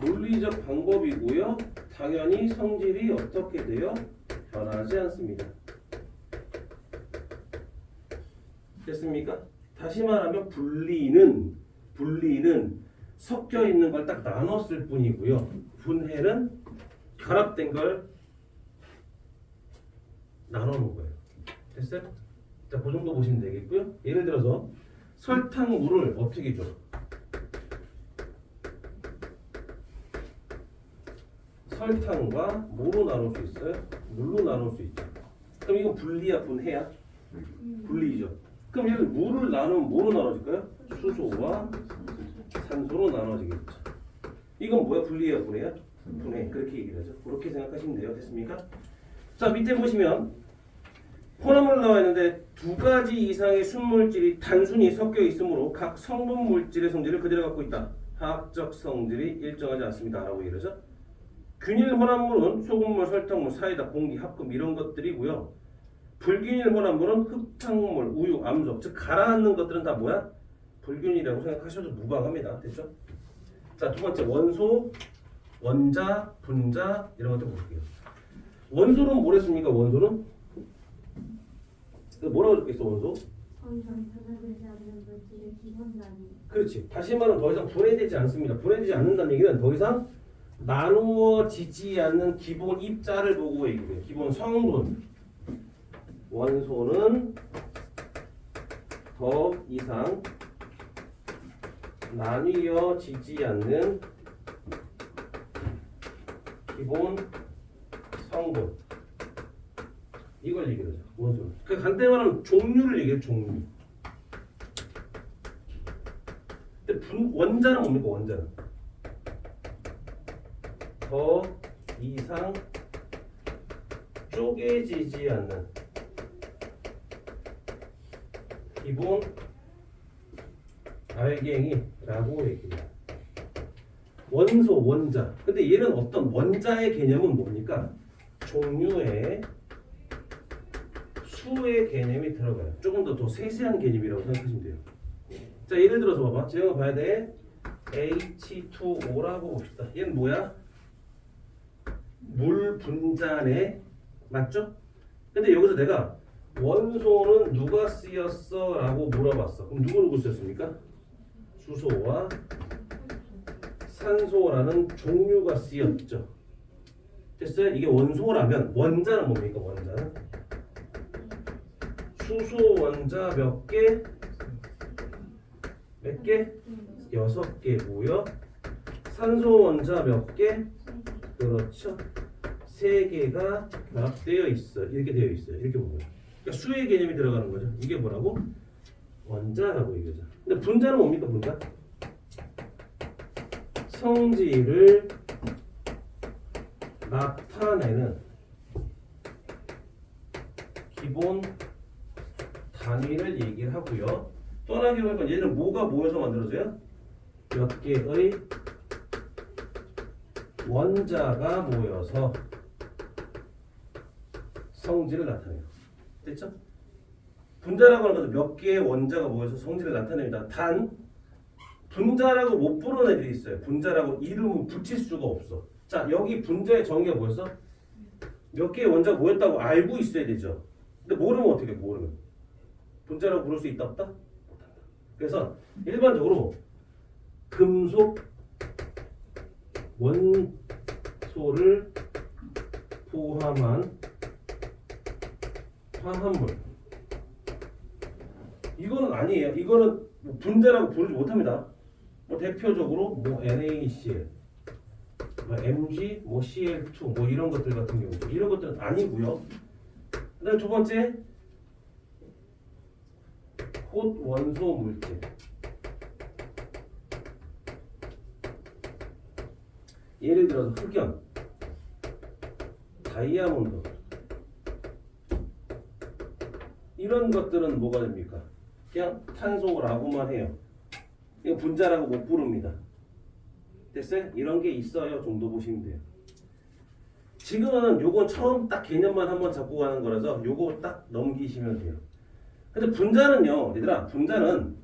물리적 방법이고요. 당연히 성질이 어떻게 돼요? 변하지 않습니다. 됐습니까? 다시 말하면 분리는 섞여 있는 걸 딱 나눴을 뿐이고요. 분해는 결합된 걸 나눠놓은 거예요. 됐어요? 자, 그 정도 보시면 되겠고요. 예를 들어서 설탕물을 어떻게 줘? 설탕과 뭐로 나눌 수 있어요? 물로 나눌 수 있죠. 그럼 이건 분리야, 분해야? 분리죠. 그럼 여기 물을 나누면 뭐로 나눠질까요? 수소와 산소로 나눠지겠죠. 이건 뭐야? 분리야, 분해야? 분해. 그렇게 얘기를 하죠. 그렇게 생각하시면 돼요. 됐습니까? 자, 밑에 보시면 혼합물 나와 있는데 두 가지 이상의 순물질이 단순히 섞여 있으므로 각 성분 물질의 성질을 그대로 갖고 있다. 화학적 성질이 일정하지 않습니다. 라고 얘기하죠. 균일 혼합물은 소금물, 설탕물, 사이다, 공기, 합금 이런 것들이고요. 불균일 혼합물은 흙탕물, 우유, 암석, 즉 가라앉는 것들은 다 뭐야? 불균이라고 생각하셔도 무방합니다. 됐죠? 자, 두 번째 원소, 원자, 분자 이런 것들 볼게요. 원소는 뭐랬습니까? 원소는 뭐라고 적겠어? 원소? 변화되지 않는 물질의 기본 단위. 그렇지. 다시 말하면 더 이상 분해되지 않습니다. 분해되지 않는다는 얘기는 더 이상 나누어지지 않는 기본 입자를 보고 얘기해요. 기본 성분. 원소는 더 이상 나뉘어지지 않는 기본 성분. 이걸 얘기하죠. 원소는. 그 간단히 말하면 종류를 얘기해요. 종류. 근데 원자는 뭡니까? 원자는 더 이상 쪼개지지 않는 기본 알갱이라고 얘기해요. 원소, 원자. 근데 얘는 어떤 원자의 개념은 뭡니까? 종류의 수의 개념이 들어가요. 조금 더 세세한 개념이라고 생각하시면 돼요. 자, 예를 들어서 봐봐. 제가 봐야 돼. H2O라고 봅시다. 얘는 뭐야? 물 분자네. 맞죠? 근데 여기서 내가 원소는 누가 쓰였어? 라고 물어봤어. 그럼 누구 쓰였습니까? 수소와 산소라는 종류가 쓰였죠. 됐어요? 이게 원소라면 원자는 뭡니까? 원자는 수소 원자 몇 개? 몇 개? 6개고요. 산소 원자 몇 개? 그렇죠. 3개가 결합되어 있어. 이렇게 되어 있어요. 이렇게 보면. 그러니까 수의 개념이 들어가는 거죠. 이게 뭐라고? 원자라고 얘기하죠. 근데 분자는 뭡니까? 분자? 성질을 나타내는 기본 단위를 얘기를 하고요. 떠나기로 하니까 얘는 뭐가 모여서 만들어져요? 몇 개의 원자가 모여서 성질을 나타내요. 됐죠? 분자라고 하는 것은 몇 개의 원자가 모여서 성질을 나타냅니다. 단 분자라고 못 부르는 애들이 있어요. 분자라고 이름을 붙일 수가 없어. 자, 여기 분자의 정의가 뭐였어? 몇 개의 원자가 모였다고 알고 있어야 되죠. 근데 모르면 어떻게 해? 모르면 분자라고 부를 수 있다 없다? 못한다. 그래서 일반적으로 금속 원소를 포함한 화합물, 이거는 아니에요. 이거는 분자라고 부르지 못합니다. 뭐 대표적으로 뭐 NaCl, 뭐 Mg, 뭐 Cl2 뭐 이런 것들 같은 경우 이런 것들은 아니고요. 그다음 두 번째 톳 원소 물질. 예를 들어서 흑연, 다이아몬드 이런 것들은 뭐가 됩니까? 그냥 탄소라고만 해요. 이거 분자라고 못 부릅니다. 됐어요? 이런 게 있어요 정도 보시면 돼요. 지금은 요건 처음 딱 개념만 한번 잡고 가는 거라서 요거 딱 넘기시면 돼요. 근데 분자는요, 얘들아, 분자는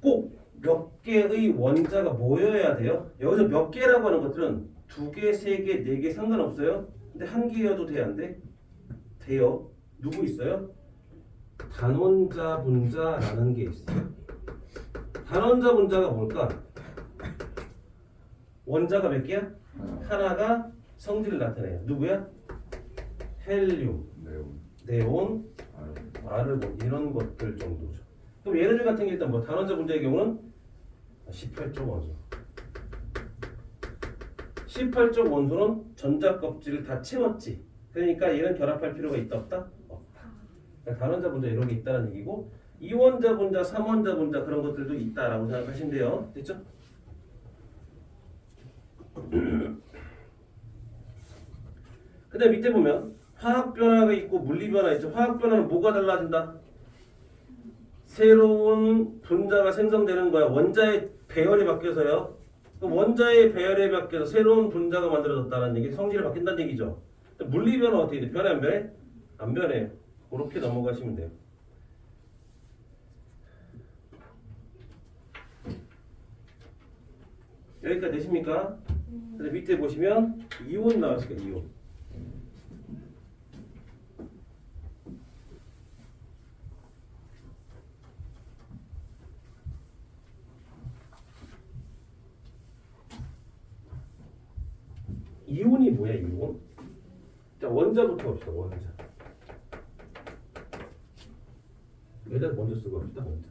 꼭 몇 개의 원자가 모여야 돼요. 여기서 몇 개라고 하는 것들은 2개, 3개, 4개 상관없어요. 근데 1개여도 돼, 안 돼? 돼요. 누구 있어요? 단원자 분자라는 게 있어요. 단원자 분자가 뭘까? 원자가 몇 개야? 하나가 성질을 나타내요. 누구야? 헬륨, 네온, 아르곤 이런 것들 정도죠. 그럼 얘네들 같은 게 일단 뭐 단원자 분자의 경우는 18쪽 원소. 18쪽 원소는 전자 껍질을 다 채웠지. 그러니까 얘는 결합할 필요가 있다 없다? 없다. 그러니까 단원자 분자 이런 게 있다는 얘기고, 2원자 분자, 3원자 분자 그런 것들도 있다라고 생각하시면 돼요. 됐죠? 그 다음 밑에 보면 화학 변화가 있고 물리 변화 있죠. 화학 변화는 뭐가 달라진다? 새로운 분자가 생성되는 거야. 원자의 배열이 바뀌어서요. 그럼 원자의 배열이 바뀌어서 새로운 분자가 만들어졌다는 얘기, 성질이 바뀐다는 얘기죠. 물리 변화 어떻게 돼? 변해 안 변해? 안 변해. 그렇게 넘어가시면 돼요. 여기까지 되십니까? 근데 밑에 보시면 이온 나왔으니까 이온. 이온이 뭐야, 이온? 자, 원자부터 봅시다, 원자. 여기다 먼저 쓰고 합시다, 원자.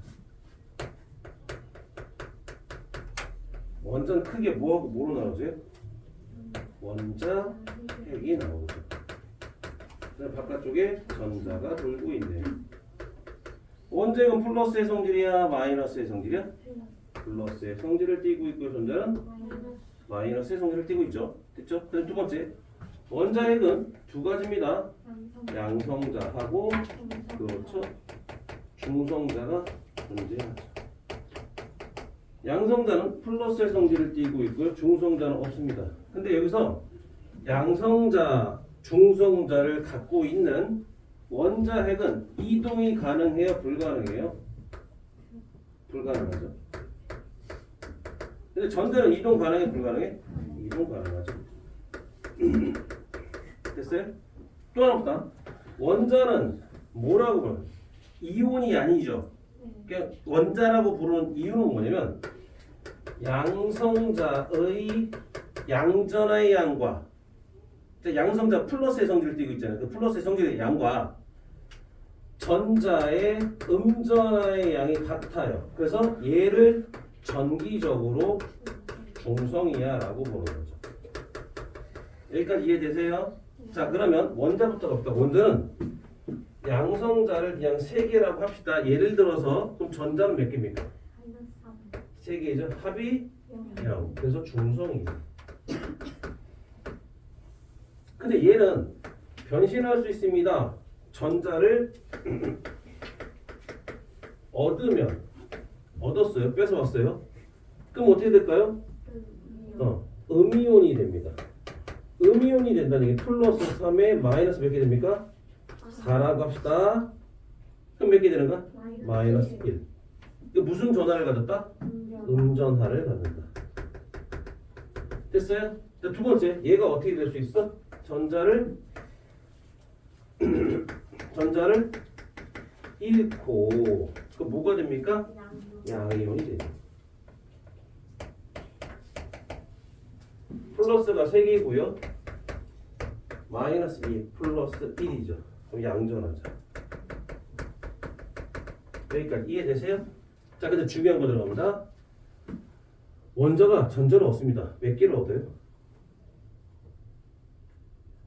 원자는 크게 뭐하고 뭐로 나누세요? 원자, 핵이 나오죠. 그다음 바깥쪽에 전자가 돌고 있네요. 원자핵은 플러스의 성질이야, 마이너스의 성질이야? 플러스의 성질을 띠고 있고, 전자는 마이너스의 성질을 띠고 있죠. 됐죠? 그다음 두 번째, 원자핵은 두 가지입니다. 양성자하고, 그렇죠, 중성자가 존재하죠. 양성자는 플러스의 성질을 띠고 있고요. 중성자는 없습니다. 근데 여기서 양성자, 중성자를 갖고 있는 원자핵은 이동이 가능해요? 불가능해요? 불가능하죠. 근데 전자는 이동 가능해? 불가능해? 이동 가능하죠. 됐어요? 또 하나 보다. 원자는 뭐라고 부르는? 이온이 아니죠. 그러니까 원자라고 부르는 이유는 뭐냐면 양성자의 양전의 양과, 양성자 플러스의 성질을 띠고 있잖아요. 그 플러스의 성질의 양과 전자의 음전의 양이 같아요. 그래서 얘를 전기적으로 중성이야 라고 보는 거죠. 여기까지 이해되세요? 자, 그러면 원자부터 갑시다. 원자는 양성자를 그냥 3개라고 합시다. 예를 들어서 그럼 전자는 몇 개입니까? 3개죠. 합이 0. 그래서 중성이에요. 근데 얘는 변신할 수 있습니다. 전자를 얻으면 얻었어요. 뺏어왔어요. 그럼 어떻게 될까요? 음이온이 됩니다. 음이온이 된다는 게 플러스 3에 마이너스 몇 개 됩니까? 4라고 합시다. 그럼 몇 개 되는가? 마이너스 1. 이거 무슨 전하를 가졌다? 음전하를 갖는다. 됐어요? 자, 두 번째, 얘가 어떻게 될 수 있어? 전자를 잃고 그 뭐가 됩니까? 양이온이 됩니다. 플러스가 3개고요. 마이너스 2 플러스 1이죠. 그럼 양전하자. 여기까지 이해되세요? 자, 근데 중요한 거 들어갑니다. 원자가 전자를 얻습니다. 몇 개를 얻어요?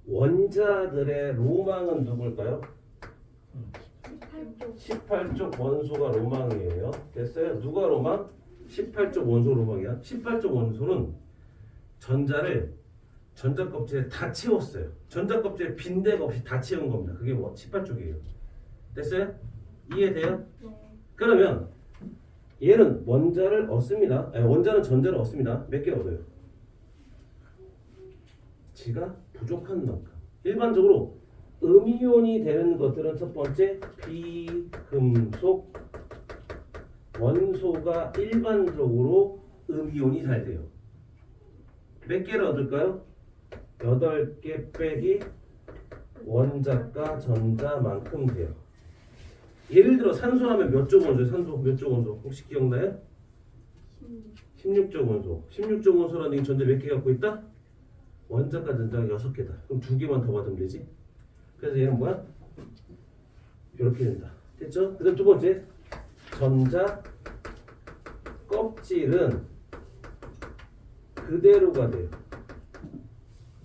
원자들의 로망은 누굴까요? 18쪽 원소가 로망이에요. 됐어요? 누가 로망? 18쪽 원소 로망이야. 18쪽 원소는 전자를 전자 껍질에 다 채웠어요. 전자 껍질에 빈대가 없이 다 채운 겁니다. 그게 18쪽이에요. 됐어요? 이해돼요? 그러면 얘는 원자를 얻습니다. 아니, 원자는 전자를 얻습니다. 몇 개 얻어요? 지가 부족한 만큼. 일반적으로 음이온이 되는 것들은 첫 번째 비금속 원소가 일반적으로 음이온이 잘 돼요. 몇 개를 얻을까요? 8개 빼기 원자가 전자만큼 돼요. 예를 들어 산소 하면 몇 쪽 원소예요? 산소 몇 쪽 원소? 혹시 기억나요? 16쪽 원소. 16쪽 원소라는 게 전자 몇 개 갖고 있다? 원자가 전자가 6개다. 그럼 2개만 더 받으면 되지. 그래서 얘는 뭐야? 이렇게 된다. 됐죠? 그 다음 두 번째, 전자 껍질은 그대로가 돼요.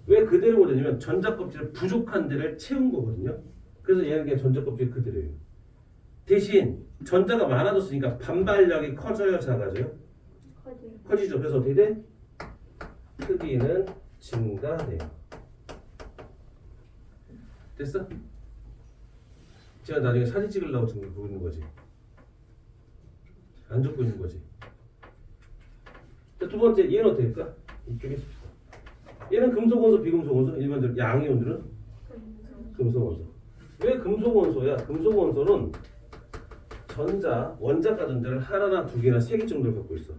왜 그대로가 되냐면 전자 껍질에 부족한 데를 채운 거거든요. 그래서 얘는 그냥 전자 껍질 그대로예요. 대신 전자가 많아졌으니까 반발력이 커져요, 작아져요? 커지죠. 그래서 어떻게 돼? 크기는 증가돼요. 됐어? 제가 나중에 사진 찍으려고 지금 보고 있는 거지. 안 적고 있는 거지. 자, 두 번째, 얘는 어떻게 될까? 이쪽에 씁시다. 얘는 금속 원소, 비금속 원소, 일반적으로 양이온들은 금속 원소. 왜 금속 원소야? 금속 원소는 전자, 원자가 전자를 하나나 두 개나 세 개 정도를 갖고 있어.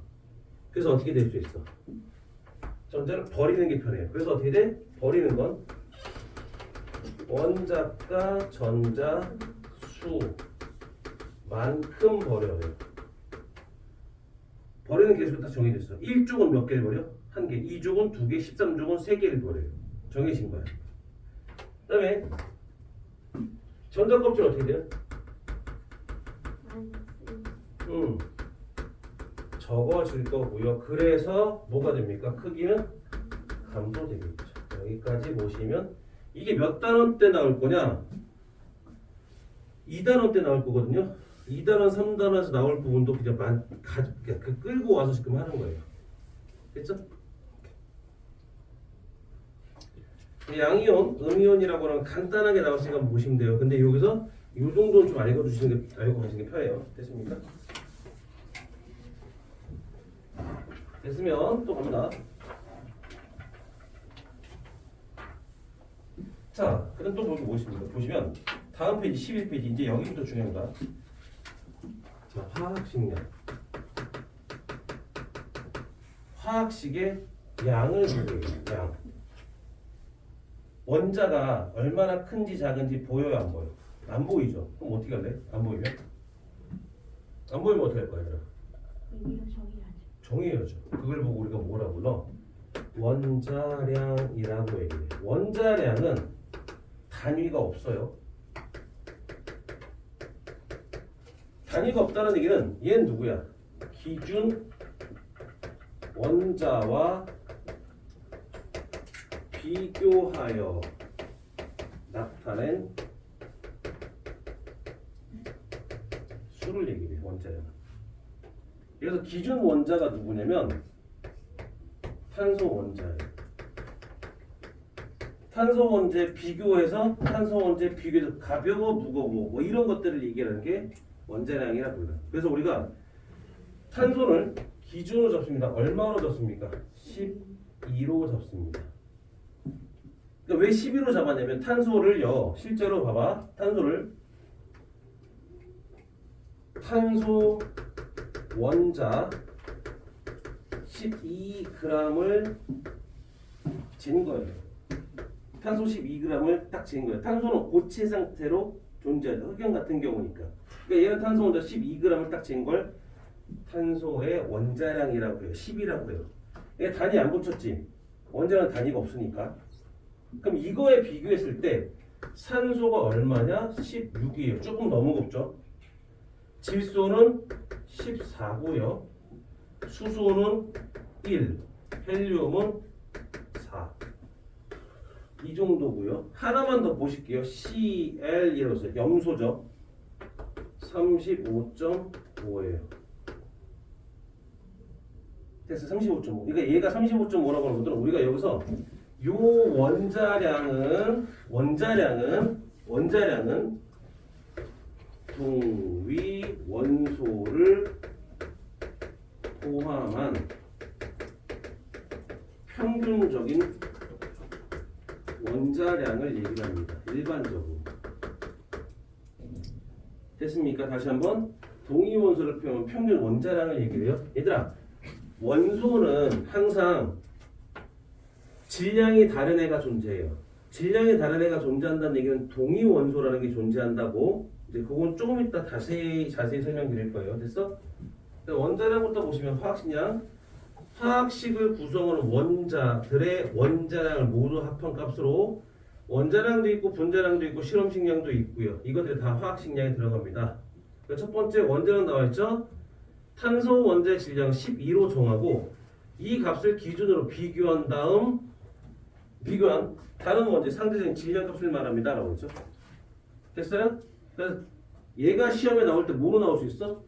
그래서 어떻게 될 수 있어? 전자를 버리는 게 편해요. 그래서 어떻게 돼? 버리는 건 원자가 전자 수만큼 버려요. 버리는 개수가 다 정해졌어. 1쪽은 몇 개를 버려? 1개. 2쪽은 2개, 13쪽은 3개를 버려요. 정해진 거야. 그 다음에 전자 껍질 어떻게 돼요? 적어질 거고요. 그래서 뭐가 됩니까? 크기는 감소되겠죠. 여기까지 보시면 이게 몇 단원 때 나올 거냐? 2단원 때 나올 거거든요. 2단원, 3단원에서 나올 부분도 그냥 끌고 와서 지금 하는 거예요. 됐죠? 양이온, 음이온이라고 하면 간단하게 나왔으니까 보시면 돼요. 근데 여기서 이 정도는 좀 알고 가시는 게 편해요. 됐습니까? 됐으면 또 갑니다. 자, 그럼 또 뭐 있습니까? 보시면 다음 페이지 11페이지 이제 여기부터 중요합니다. 자, 화학식량. 화학식의 양을 보여요. 양. 원자가 얼마나 큰지 작은지 보여요, 안 보여? 안 보이죠? 그럼 어떻게 할래? 안 보이면? 안 보이면 어떻게 할 거야, 얘들아? 정의해야죠. 그걸 보고 우리가 뭐라 불러? 원자량이라고 얘기해. 원자량은 단위가 없어요. 단위가 없다는 얘기는 얘는 누구야? 기준 원자와 비교하여 나타낸 수를 얘기해요. 원자량은. 그래서 기준 원자가 누구냐면 탄소 원자예요. 탄소 원자에 비교해서 탄소 원자에 비교해서 가벼워 무거워 뭐 이런 것들을 얘기하는 게 원자량이라 불러요. 그래서 우리가 탄소를 기준으로 잡습니다. 얼마로 잡습니까? 12로 잡습니다. 그러니까 왜 12로 잡았냐면 탄소를요. 실제로 봐봐. 탄소 원자 12g을 잰 거예요. 탄소 12g을 딱 잰 거예요. 탄소는 고체 상태로 존재하죠. 흑연 같은 경우니까. 그러니까 얘는 탄소 원자 12g을 딱 잰 걸 탄소의 원자량이라고 해요. 10이라고 해요. 얘 단위 안 붙였지. 원자량 단위가 없으니까. 그럼 이거에 비교했을 때 산소가 얼마냐? 16이에요. 조금 너무 곱죠. 질소는 14고요. 수소는 1, 헬륨은 4. 이 정도고요. 하나만 더 보실게요. Cl 이러세요. 염소죠. 35.5예요. 됐어. 35.5. 그러니까 얘가 35.5라고 하는 것들은 우리가 여기서 요 원자량은 동위 원소를 포함한 평균적인 원자량을 얘기를 합니다. 일반적으로. 됐습니까? 다시 한번 동위 원소를 포함한 평균 원자량을 얘기를 해요. 얘들아, 원소는 항상 질량이 다른 애가 존재해요. 질량이 다른 애가 존재한다는 얘기는 동위 원소라는 게 존재한다고. 이제 그건 조금 이따 자세히 설명드릴 거예요. 됐어? 원자량부터 보시면 화학식량, 화학식을 구성하는 원자들의 원자량을 모두 합한 값으로 원자량도 있고 분자량도 있고 실험식량도 있고요. 이것들이 다 화학식량에 들어갑니다. 첫 번째 원자량 나와 있죠? 탄소 원자의 질량 12로 정하고 이 값을 기준으로 비교한 다른 원자의 상대적인 질량 값을 말합니다. 라고 했죠. 됐어요? 그래서 얘가 시험에 나올 때 뭐로 나올 수 있어?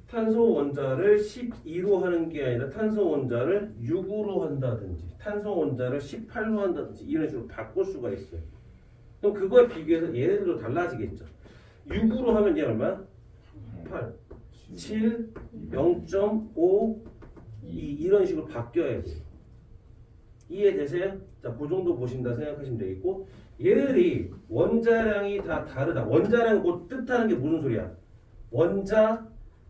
탄소 원자를 12로 하는 게 아니라 탄소 원자를 6으로 한다든지 탄소 원자를 18로 한다든지 이런 식으로 바꿀 수가 있어요. 그럼 그거에 비교해서 얘네들도 달라지겠죠. 6으로 하면 얘 얼마야? 8, 7, 0.5, 2 이런 식으로 바뀌어야 돼요. 이해되세요? 자, 그 정도 보신다 생각하시면 되겠고, 얘네들이 원자량이 다 다르다. 원자량 곧 뜻하는 게 무슨 소리야? 원자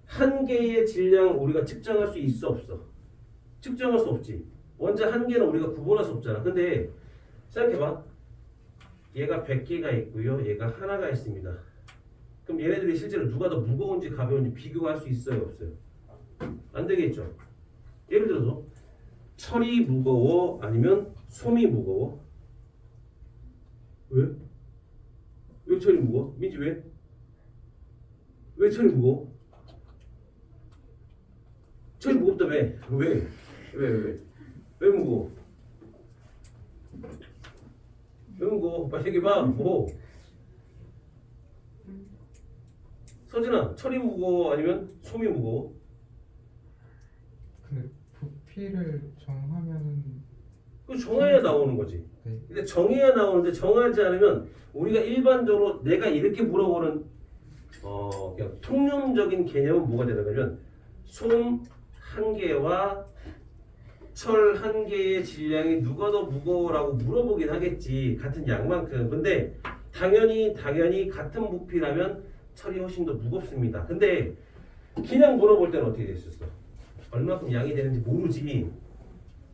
한 개의 질량을 우리가 측정할 수 있어 없어? 측정할 수 없지. 원자 한 개는 우리가 구분할 수 없잖아. 근데 생각해봐. 얘가 100개가 있고요. 얘가 하나가 있습니다. 그럼 얘네들이 실제로 누가 더 무거운지 가벼운지 비교할 수 있어요 없어요? 안 되겠죠. 예를 들어서 철이 무거워 아니면 솜이 무거워? 왜? 왜 철이 무거워? 민지 왜? 왜 철이 무거워? 철이 무겁다며? 왜? 왜 무거워? 왜 무거워? 빨리 얘기해봐. 뭐? 서진아, 철이 무거워 아니면 솜이 무거워? 근데 부피를 정하면은 그 정해야 나오는 거지. 네. 근데 정해야 나오는데 정하지 않으면 우리가 일반적으로 내가 이렇게 물어보는 그냥 통념적인 개념은 뭐가 되냐면 솜 한 개와 철 한 개의 질량이 누가 더 무거워라고 물어보긴 하겠지. 같은 양만큼. 근데 당연히 같은 부피라면 철이 훨씬 더 무겁습니다. 근데 그냥 물어볼 때는 어떻게 됐었어? 얼마큼 양이 되는지 모르지.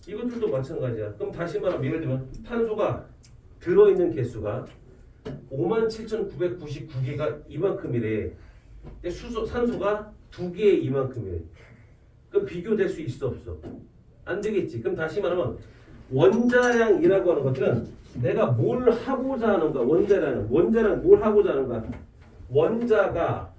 이것들도 마찬가지야. 그럼 다시 말하면 예를 들면 탄소가 들어있는 개수가 57,999개가 이만큼이래. 근데 산소가 2개에 이만큼이래. 그럼 비교될 수 있어 없어? 안 되겠지. 그럼 다시 말하면 원자량이라고 하는 것들은 내가 뭘 하고자 하는 거야. 원자량 뭘 하고자 하는 거야. 원자가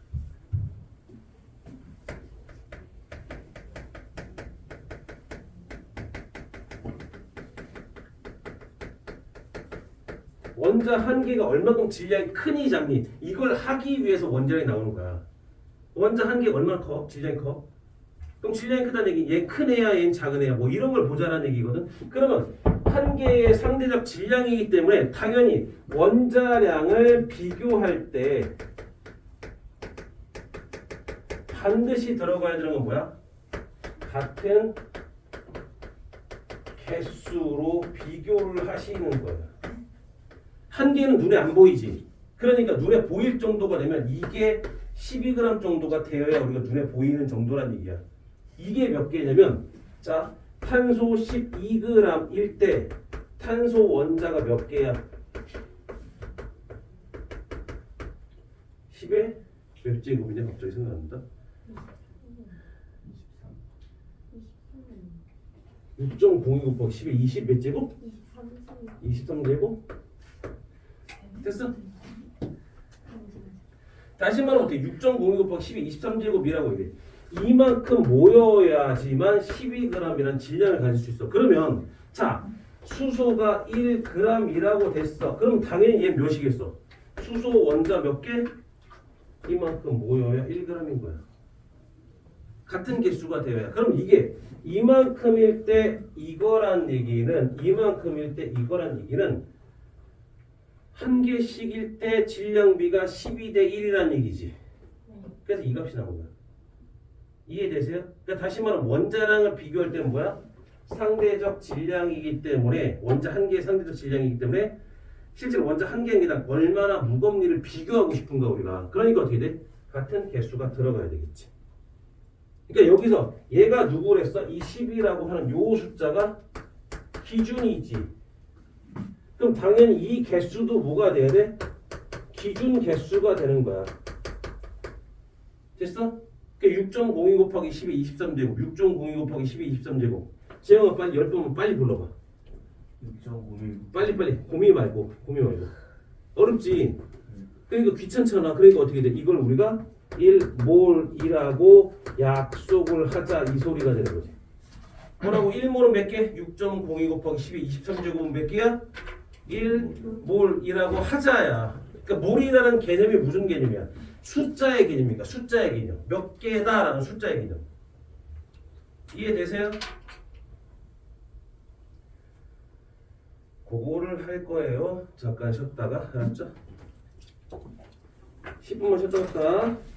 원자 한 개가 얼마큼 질량이 크니 작니 이걸 하기 위해서 원자량이 나오는 거야. 원자 한 개가 얼마나 커? 질량이 커? 그럼 질량이 크다는 얘기, 얘 큰 애야, 얘는 작은 애야, 뭐 이런 걸 보자라는 얘기거든. 그러면 한 개의 상대적 질량이기 때문에 당연히 원자량을 비교할 때 반드시 들어가야 되는 건 뭐야? 같은 개수로 비교를 하시는 거예요. 한 개는 눈에 안 보이지. 그러니까 눈에 보일 정도가 되면 이게 12g 정도가 되어야 우리가 눈에 보이는 정도란 얘기야. 이게 몇 개냐면 자 탄소 12g일 때 탄소 원자가 몇 개야? 10의 몇 제곱이냐 갑자기 생각난다. 6.02 곱하기 10의 20 몇 제곱? 23제곱? 됐어? 다시 말하면 어떻게 6.02 곱하기 10의 23제곱이라고 이래. 이만큼 모여야지만 12g이라는 질량을 가질 수 있어. 그러면 자 수소가 1g이라고 됐어. 그럼 당연히 얘 몇이겠어? 수소 원자 몇 개? 이만큼 모여야 1g인 거야. 같은 개수가 되어야. 그럼 이게 이만큼일 때 이거란 얘기는 이만큼일 때 이거란 얘기는 한 개씩일 때 질량비가 12대 1이란 얘기지. 그래서 이 값이 나온 거야. 이해되세요? 그러니까 다시 말하면 원자량을 비교할 때는 뭐야? 상대적 질량이기 때문에 원자 한 개의 상대적 질량이기 때문에 실제로 원자 한 개당 얼마나 무겁니를 비교하고 싶은가 우리가. 그러니까 어떻게 돼? 같은 개수가 들어가야 되겠지. 그러니까 여기서 얘가 누구랬어? 이 10이라고 하는 요 숫자가 기준이지. 그럼 당연히 이 개수도 뭐가 돼야 돼? 기준 개수가 되는 거야. 됐어? 그러니까 6.02 곱하기 10의 23제곱 6.02 곱하기 10의 23제곱 재영아 빨리 10번만 빨리 불러봐. 6.01 빨리 고미 말고 어렵지. 그러니까 귀찮잖아. 그러니까 어떻게 돼? 이걸 우리가 1몰이라고 약속을 하자 이 소리가 되는 거지. 뭐라고? 1몰은 몇 개? 6.02 곱하기 10의 23제곱은 몇 개야? 1몰이라고 하자야. 그러니까 몰이라는 개념이 무슨 개념이야? 숫자의 개념이니까 숫자의 개념. 몇 개다라는 숫자의 개념. 이해되세요? 그거를 할 거예요. 잠깐 쉬었다가 알았죠? 10분만 쉬었다 갔다.